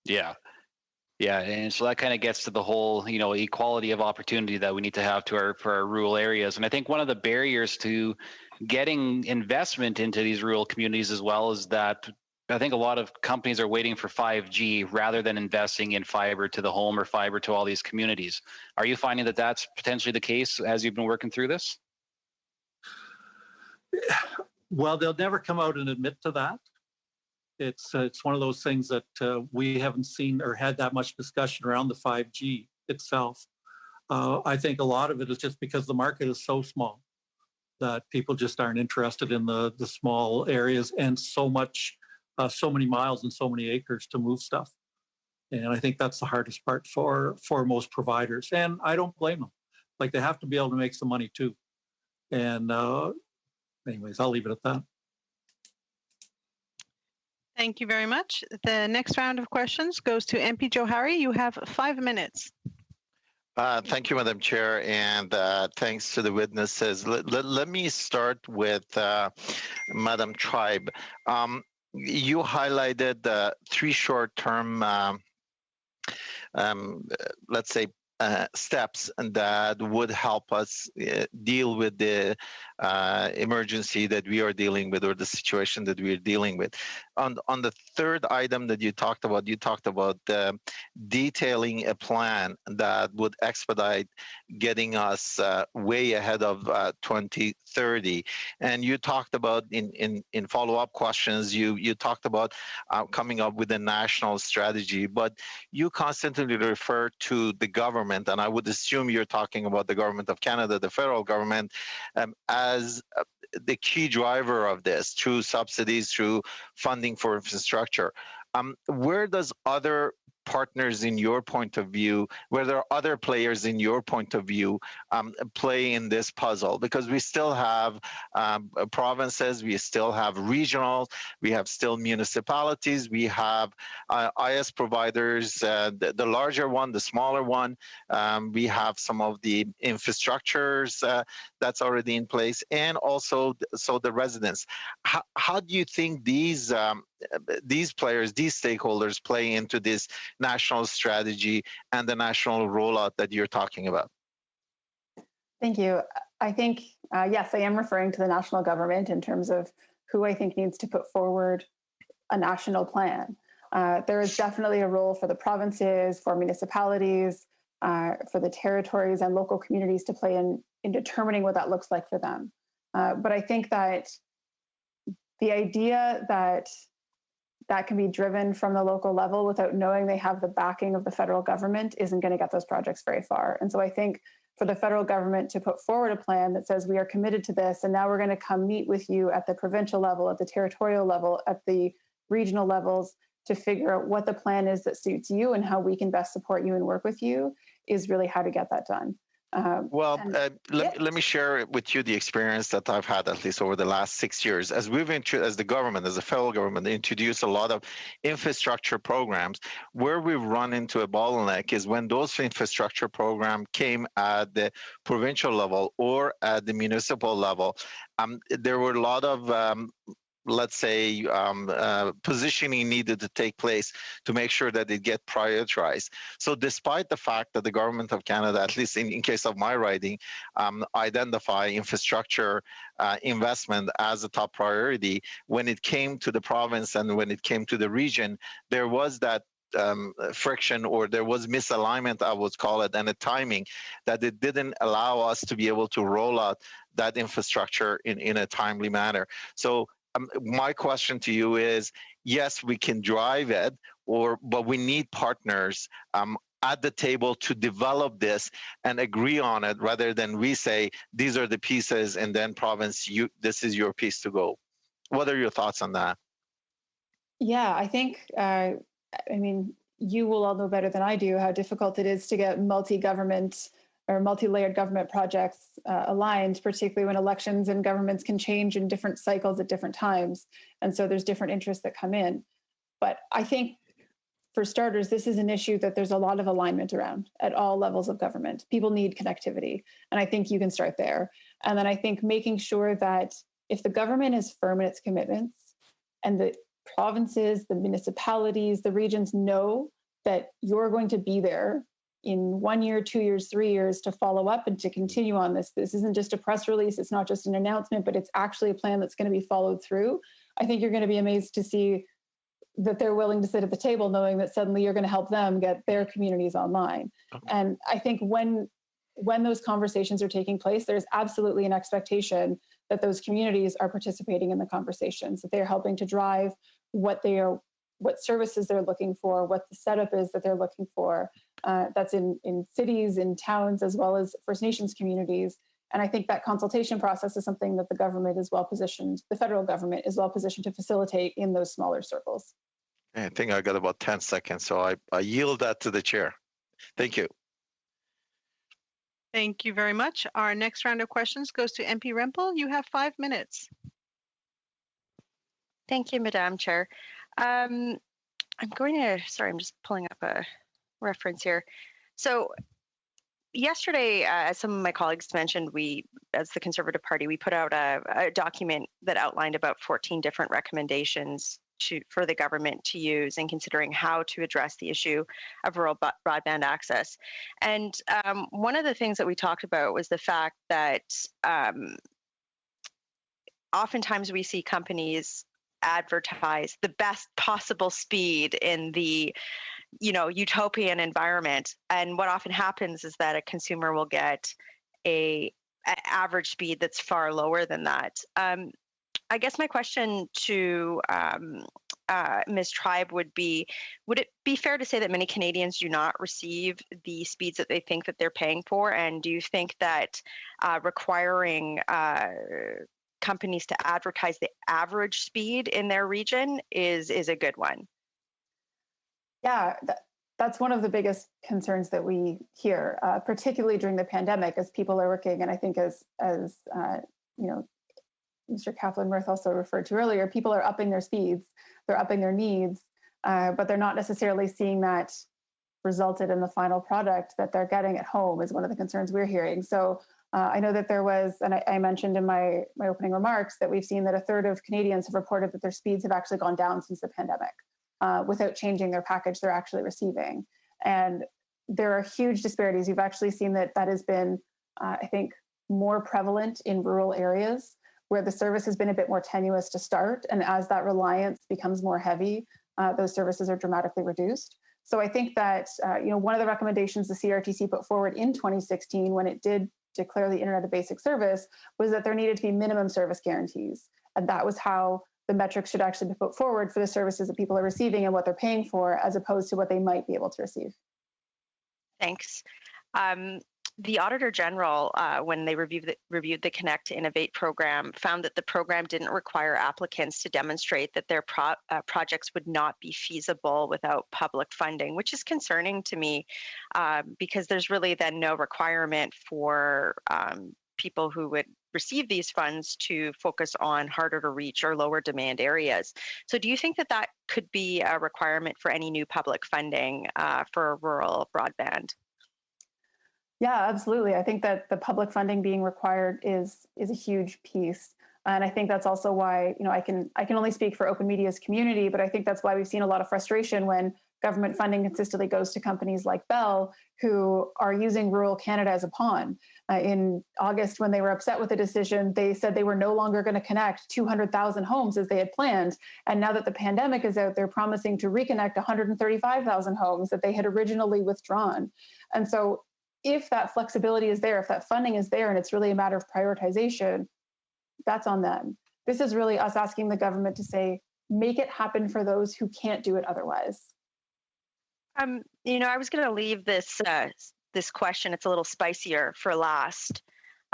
Yeah. Yeah, and so that kind of gets to the whole, equality of opportunity that we need to have for our rural areas. And I think one of the barriers to getting investment into these rural communities as well is that I think a lot of companies are waiting for 5G rather than investing in fiber to the home or fiber to all these communities. Are you finding that that's potentially the case as you've been working through this? Well, they'll never come out and admit to that. It's one of those things that we haven't seen or had that much discussion around the 5G itself. I think a lot of it is just because the market is so small that people just aren't interested in the small areas and so many miles and so many acres to move stuff. And I think that's the hardest part for most providers. And I don't blame them. Like, they have to be able to make some money too. And anyways, I'll leave it at that. Thank you very much. The next round of questions goes to MP Johari. You have 5 minutes. Thank you, Madam Chair, and thanks to the witnesses. Let me start with Madam Tribe. You highlighted 3 short-term, let's say, steps that would help us deal with the emergency that we are dealing with, or the situation that we are dealing with. On the third item that you talked about detailing a plan that would expedite getting us way ahead of 2030. And you talked about in follow-up questions, you talked about coming up with a national strategy, but you constantly refer to the government, and I would assume you're talking about the government of Canada, the federal government, as the key driver of this, through subsidies, through funding for infrastructure. Where does other partners in your point of view, where there are other players in your point of view, play in this puzzle? Because we still have provinces, we still have regional, we have still municipalities, we have IS providers, the larger one, the smaller one, we have some of the infrastructures that's already in place, and also the residents. How do you think these players, these stakeholders play into this national strategy and the national rollout that you're talking about? Thank you. I think, yes, I am referring to the national government in terms of who I think needs to put forward a national plan. There is definitely a role for the provinces, for municipalities, for the territories and local communities to play in determining what that looks like for them. But I think that the idea that can be driven from the local level without knowing they have the backing of the federal government isn't going to get those projects very far. And so I think for the federal government to put forward a plan that says we are committed to this, and now we're going to come meet with you at the provincial level, at the territorial level, at the regional levels to figure out what the plan is that suits you and how we can best support you and work with you, is really how to get that done. Let me share with you the experience that I've had, at least over the last 6 years. As the government, as the federal government, introduced a lot of infrastructure programs, where we've run into a bottleneck is when those infrastructure programs came at the provincial level or at the municipal level. There were a lot of let's say, positioning needed to take place to make sure that it get prioritized. So despite the fact that the government of Canada, at least in case of my riding, identify infrastructure investment as a top priority, when it came to the province and when it came to the region, there was that friction, or there was misalignment, I would call it, and a timing that it didn't allow us to be able to roll out that infrastructure in a timely manner. So my question to you is, yes, we can drive it, but we need partners at the table to develop this and agree on it, rather than we say, these are the pieces, and then province, this is your piece to go. What are your thoughts on that? Yeah, I think, I mean, you will all know better than I do how difficult it is to get multi-government or multi-layered government projects aligned, particularly when elections and governments can change in different cycles at different times. And so there's different interests that come in. But I think, for starters, this is an issue that there's a lot of alignment around at all levels of government. People need connectivity, and I think you can start there. And then I think making sure that if the government is firm in its commitments and the provinces, the municipalities, the regions know that you're going to be there in 1 year, 2 years, 3 years to follow up and to continue on this. This isn't just a press release, it's not just an announcement, but it's actually a plan that's going to be followed through. I think you're going to be amazed to see that they're willing to sit at the table knowing that suddenly you're going to help them get their communities online. And I think when those conversations are taking place, there's absolutely an expectation that those communities are participating in the conversations, that they're helping to drive what services they're looking for, what the setup is that they're looking for. That's in cities, in towns, as well as First Nations communities. And I think that consultation process is something that the government is well positioned, the federal government is well positioned to facilitate in those smaller circles. I think I got about 10 seconds, so I yield that to the chair. Thank you. Thank you very much. Our next round of questions goes to MP Rempel. You have 5 minutes. Thank you, Madam Chair. I'm just pulling up a reference here. So yesterday, as some of my colleagues mentioned, we, as the Conservative Party, we put out a document that outlined about 14 different recommendations for the government to use in considering how to address the issue of rural broadband access. And one of the things that we talked about was the fact that oftentimes we see companies advertise the best possible speed in the utopian environment, and what often happens is that a consumer will get an average speed that's far lower than that. I guess my question to Ms. Tribe would it be fair to say that many Canadians do not receive the speeds that they think that they're paying for? And do you think that requiring companies to advertise the average speed in their region is a good one? Yeah, that's one of the biggest concerns that we hear, particularly during the pandemic, as people are working. And I think as Mr. Kaplan-Murth also referred to earlier, people are upping their speeds, they're upping their needs, but they're not necessarily seeing that resulted in the final product that they're getting at home is one of the concerns we're hearing. So I know that there was, and I mentioned in my opening remarks, that we've seen that a third of Canadians have reported that their speeds have actually gone down since the pandemic without changing their package they're actually receiving. And there are huge disparities. You've actually seen that has been, I think, more prevalent in rural areas where the service has been a bit more tenuous to start. And as that reliance becomes more heavy, those services are dramatically reduced. So I think that, one of the recommendations the CRTC put forward in 2016 when it did declare the Internet a basic service was that there needed to be minimum service guarantees. And that was how the metrics should actually be put forward for the services that people are receiving and what they're paying for, as opposed to what they might be able to receive. Thanks. The Auditor General, when they reviewed the Connect to Innovate program, found that the program didn't require applicants to demonstrate that their projects would not be feasible without public funding, which is concerning to me because there's really then no requirement for people who would receive these funds to focus on harder to reach or lower demand areas. So do you think that could be a requirement for any new public funding for rural broadband? Yeah, absolutely. I think that the public funding being required is a huge piece. And I think that's also why, I can only speak for Open Media's community, but I think that's why we've seen a lot of frustration when government funding consistently goes to companies like Bell, who are using rural Canada as a pawn. In August, when they were upset with the decision, they said they were no longer going to connect 200,000 homes as they had planned. And now that the pandemic is out, they're promising to reconnect 135,000 homes that they had originally withdrawn. And so if that flexibility is there, if that funding is there, and it's really a matter of prioritization, that's on them. This is really us asking the government to say, make it happen for those who can't do it otherwise. I was going to leave this question, it's a little spicier, for last,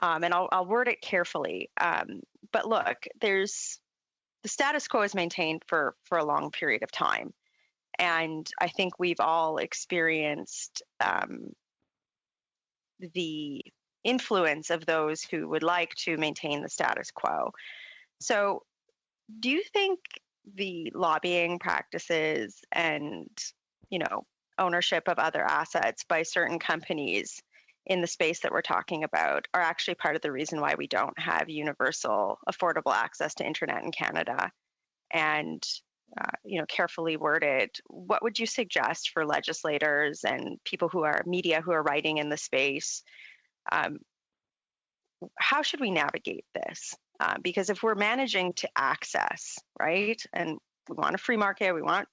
and I'll word it carefully. But look, the status quo is maintained for a long period of time, and I think we've all experienced the influence of those who would like to maintain the status quo. So do you think the lobbying practices and, you know, ownership of other assets by certain companies in the space that we're talking about are actually part of the reason why we don't have universal affordable access to internet in Canada. And you know, carefully worded, what would you suggest for legislators and people who are media who are writing in the space? How should we navigate this? Because if we're managing to access, right, and we want a free market, we want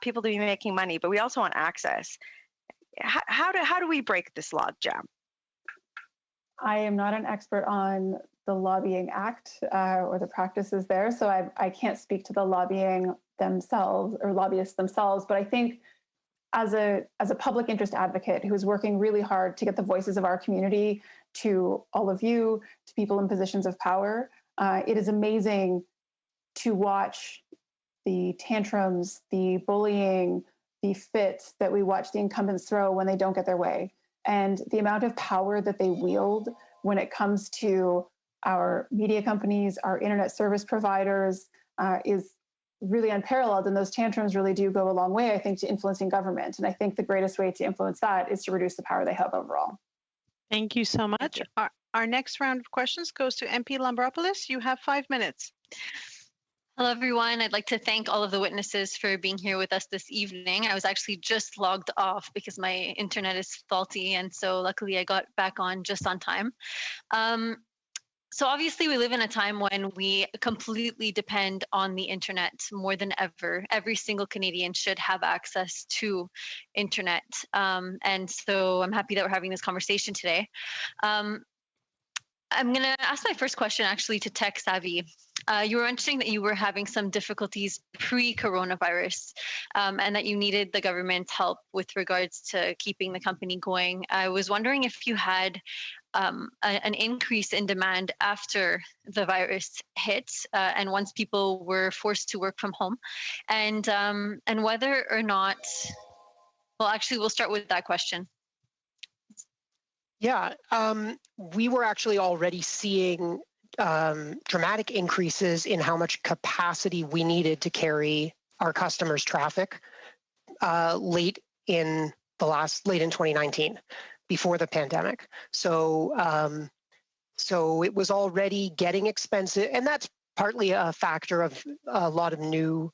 people to be making money, but we also want access. How do we break this logjam? I am not an expert on the Lobbying Act or the practices there, so I can't speak to the lobbying themselves or lobbyists themselves. But I think as a public interest advocate who is working really hard to get the voices of our community to all of you, to people in positions of power, it is amazing to watch the tantrums, the bullying, the fits that we watch the incumbents throw when they don't get their way. And the amount of power that they wield when it comes to our media companies, our internet service providers, is really unparalleled. And those tantrums really do go a long way, I think, to influencing government. And I think the greatest way to influence that is to reduce the power they have overall. Thank you so much. Our next round of questions goes to MP Lambropoulos. You have 5 minutes. Hello, everyone. I'd like to thank all of the witnesses for being here with us this evening. I was actually just logged off because my internet is faulty, and so luckily I got back on just on time. So obviously we live in a time when we completely depend on the internet more than ever. Every single Canadian should have access to internet. And so I'm happy that we're having this conversation today. I'm going to ask my first question actually to Tech Savvy. You were mentioning that you were having some difficulties pre-coronavirus and that you needed the government's help with regards to keeping the company going. I was wondering if you had an increase in demand after the virus hit and once people were forced to work from home, and whether or not, well, actually, we'll start with that question. Yeah, we were actually already seeing dramatic increases in how much capacity we needed to carry our customers' traffic late in 2019, before the pandemic. So it was already getting expensive, and that's partly a factor of a lot of new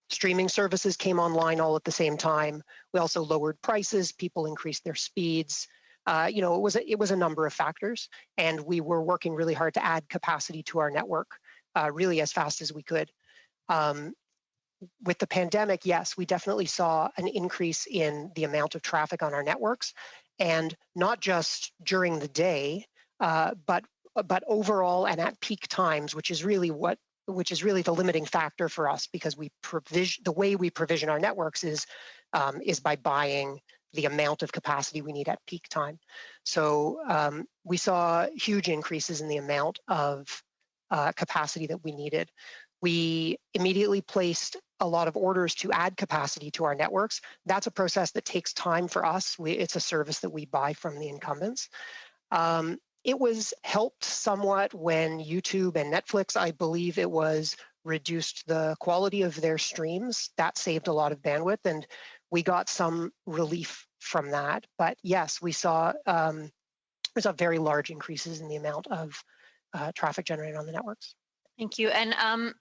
streaming services came online all at the same time. We also lowered prices, people increased their speeds. You know, it was a number of factors, and we were working really hard to add capacity to our network really as fast as we could. With the pandemic, yes, we definitely saw an increase in the amount of traffic on our networks, and not just during the day, but overall and at peak times, which is really the limiting factor for us, because the way we provision our networks is by buying the amount of capacity we need at peak time. So we saw huge increases in the amount of capacity that we needed. We immediately placed a lot of orders to add capacity to our networks. That's a process that takes time for us. It's a service that we buy from the incumbents. It was helped somewhat when YouTube and Netflix, I believe it was, reduced the quality of their streams. That saved a lot of bandwidth, and we got some relief from that. But yes, we saw very large increases in the amount of traffic generated on the networks. Thank you. And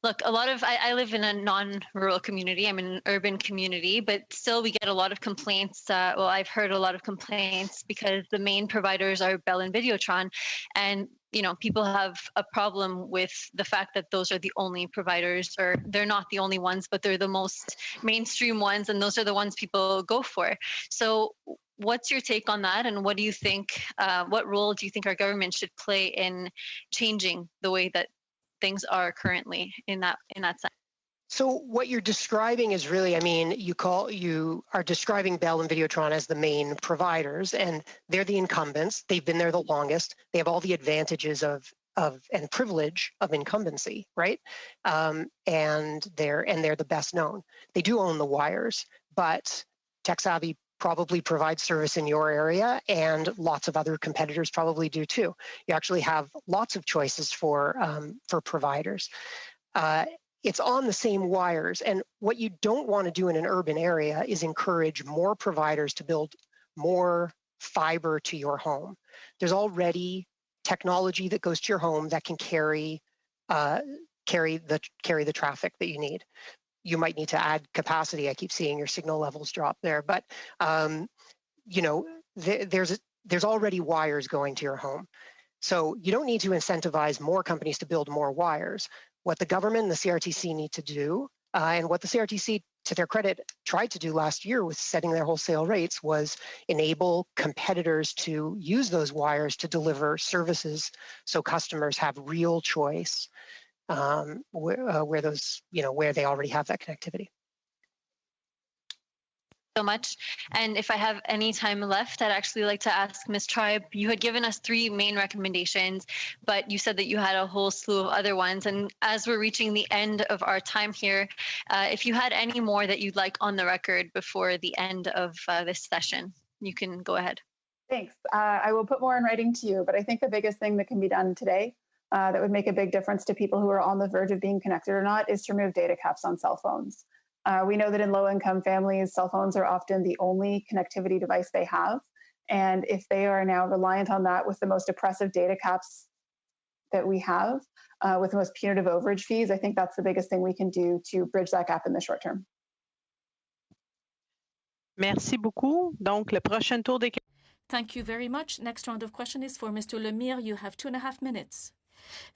look, I live in a non-rural community. I'm in an urban community, but still we get a lot of complaints. Well, I've heard a lot of complaints because the main providers are Bell and Videotron, and you know, people have a problem with the fact that those are the only providers, or they're not the only ones, but they're the most mainstream ones, and those are the ones people go for. So what's your take on that, and what do you think, what role do you think our government should play in changing the way that things are currently in that sense? So what you're describing is really, I mean, you are describing Bell and Videotron as the main providers, and they're the incumbents. They've been there the longest. They have all the advantages of and privilege of incumbency, right? And they're the best known. They do own the wires, but Tech Savvy probably provides service in your area, and lots of other competitors probably do too. You actually have lots of choices for providers. it's on the same wires. And what you don't want to do in an urban area is encourage more providers to build more fiber to your home. There's already technology that goes to your home that can carry the traffic that you need. You might need to add capacity. I keep seeing your signal levels drop there, but you know, there's already wires going to your home. So you don't need to incentivize more companies to build more wires. What the government and the CRTC need to do, and what the CRTC, to their credit, tried to do last year with setting their wholesale rates, was enable competitors to use those wires to deliver services so customers have real choice where those, you know, where they already have that connectivity. So much. And if I have any time left, I'd actually like to ask Ms. Tribe, you had given us 3 main recommendations, but you said that you had a whole slew of other ones. And as we're reaching the end of our time here, if you had any more that you'd like on the record before the end of this session, you can go ahead. Thanks. I will put more in writing to you, but I think the biggest thing that can be done today that would make a big difference to people who are on the verge of being connected or not is to remove data caps on cell phones. We know that in low-income families, cell phones are often the only connectivity device they have. And if they are now reliant on that with the most oppressive data caps that we have, with the most punitive overage fees, I think that's the biggest thing we can do to bridge that gap in the short term. Merci beaucoup. Donc, le prochain tour des... Thank you very much. Next round of question is for Mr. Lemire. You have 2.5 minutes.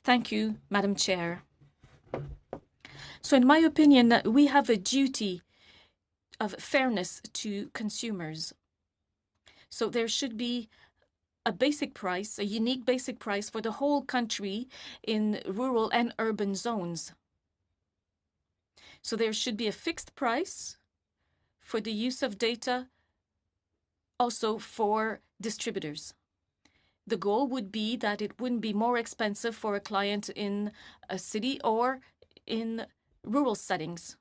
Thank you, Madam Chair. So in my opinion, we have a duty of fairness to consumers. So there should be a basic price, a unique basic price for the whole country in rural and urban zones. So there should be a fixed price for the use of data, also for distributors. The goal would be that it wouldn't be more expensive for a client in a city or in rural settings.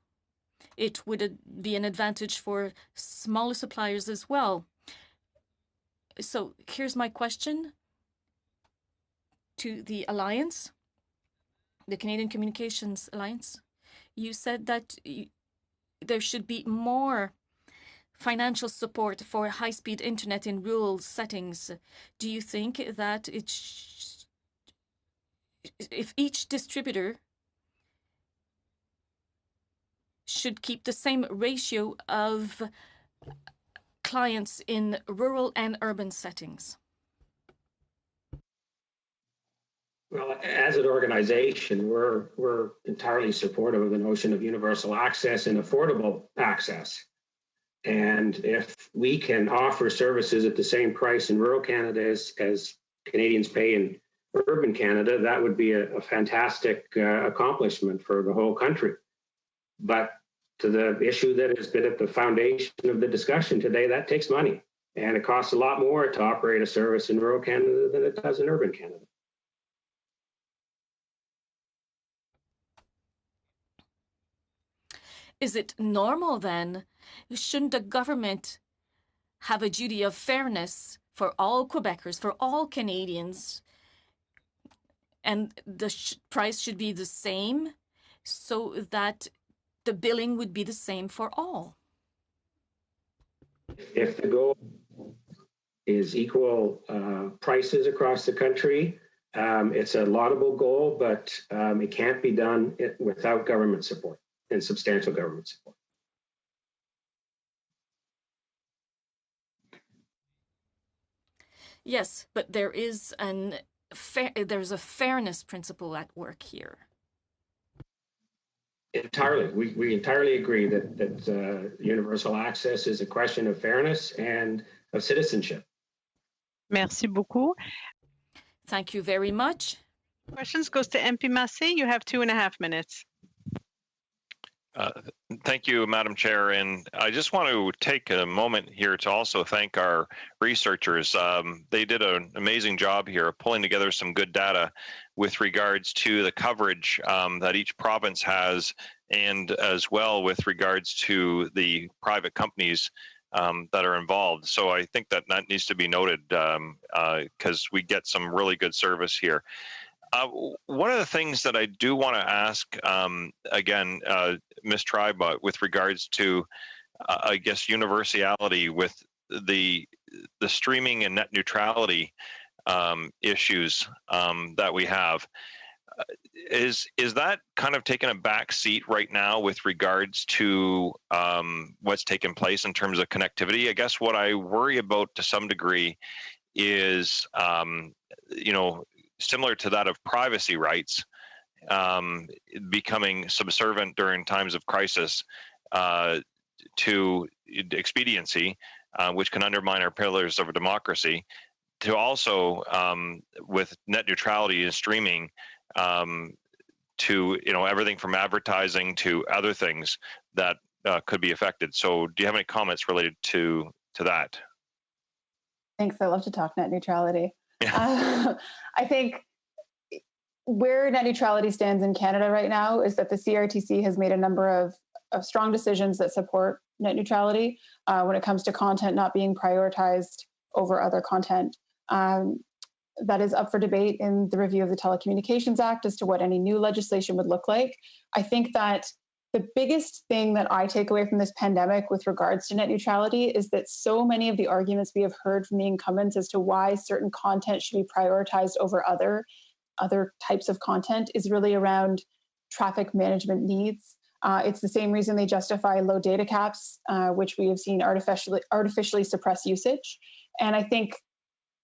It would be an advantage for smaller suppliers as well. So here's my question to the Alliance, the Canadian Communications Alliance. You said that there should be more financial support for high-speed internet in rural settings. Do you think that if each distributor should keep the same ratio of clients in rural and urban settings? Well, as an organization, we're entirely supportive of the notion of universal access and affordable access. And if we can offer services at the same price in rural Canada as Canadians pay in urban Canada, that would be a fantastic accomplishment for the whole country. But to the issue that has been at the foundation of the discussion today, that takes money. And it costs a lot more to operate a service in rural Canada than it does in urban Canada. Is it normal then? Shouldn't the government have a duty of fairness for all Quebecers, for all Canadians, and the price should be the same so that the billing would be the same for all? If the goal is equal prices across the country, it's a laudable goal, but it can't be done without government support and substantial government support. Yes, but there's a fairness principle at work here. Entirely. We entirely agree that universal access is a question of fairness and of citizenship. Merci beaucoup. Thank you very much. Questions goes to MP Massé. You have 2.5 minutes. Thank you, Madam Chair. And I just want to take a moment here to also thank our researchers. They did an amazing job here of pulling together some good data with regards to the coverage that each province has, and as well with regards to the private companies that are involved. So I think that needs to be noted because we get some really good service here. One of the things that I do want to ask, again, Ms. Tribe, with regards to, I guess, universality with the streaming and net neutrality issues that we have, is that kind of taking a back seat right now with regards to what's taken place in terms of connectivity? I guess what I worry about to some degree is, similar to that of privacy rights, becoming subservient during times of crisis to expediency, which can undermine our pillars of democracy, to also, with net neutrality and streaming, to everything from advertising to other things that could be affected. So do you have any comments related to that? Thanks. I love to talk net neutrality. I think where net neutrality stands in Canada right now is that the CRTC has made a number of strong decisions that support net neutrality when it comes to content not being prioritized over other content. That is up for debate in the review of the Telecommunications Act as to what any new legislation would look like. I think that the biggest thing that I take away from this pandemic with regards to net neutrality is that so many of the arguments we have heard from the incumbents as to why certain content should be prioritized over other types of content is really around traffic management needs. It's the same reason they justify low data caps, which we have seen artificially suppress usage. And I think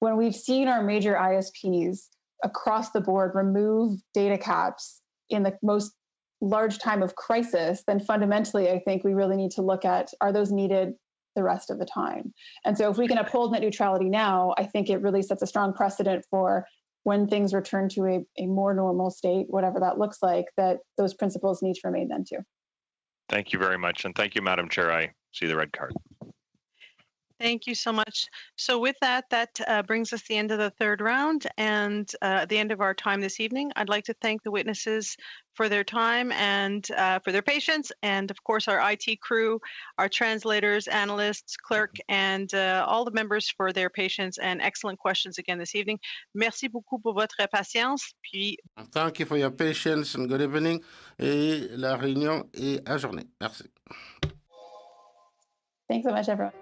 when we've seen our major ISPs across the board remove data caps in the most large time of crisis, then fundamentally, I think we really need to look at, are those needed the rest of the time? And so if we can uphold net neutrality now, I think it really sets a strong precedent for when things return to a more normal state, whatever that looks like, that those principles need to remain then too. Thank you very much. And thank you, Madam Chair. I see the red card. Thank you so much. So with that brings us to the end of the third round and the end of our time this evening. I'd like to thank the witnesses for their time and for their patience, and of course our IT crew, our translators, analysts, clerk, and all the members for their patience and excellent questions again this evening. Merci beaucoup pour votre patience. Puis... Thank you for your patience and good evening. Et la réunion est adjournée. Merci. Thanks so much, everyone.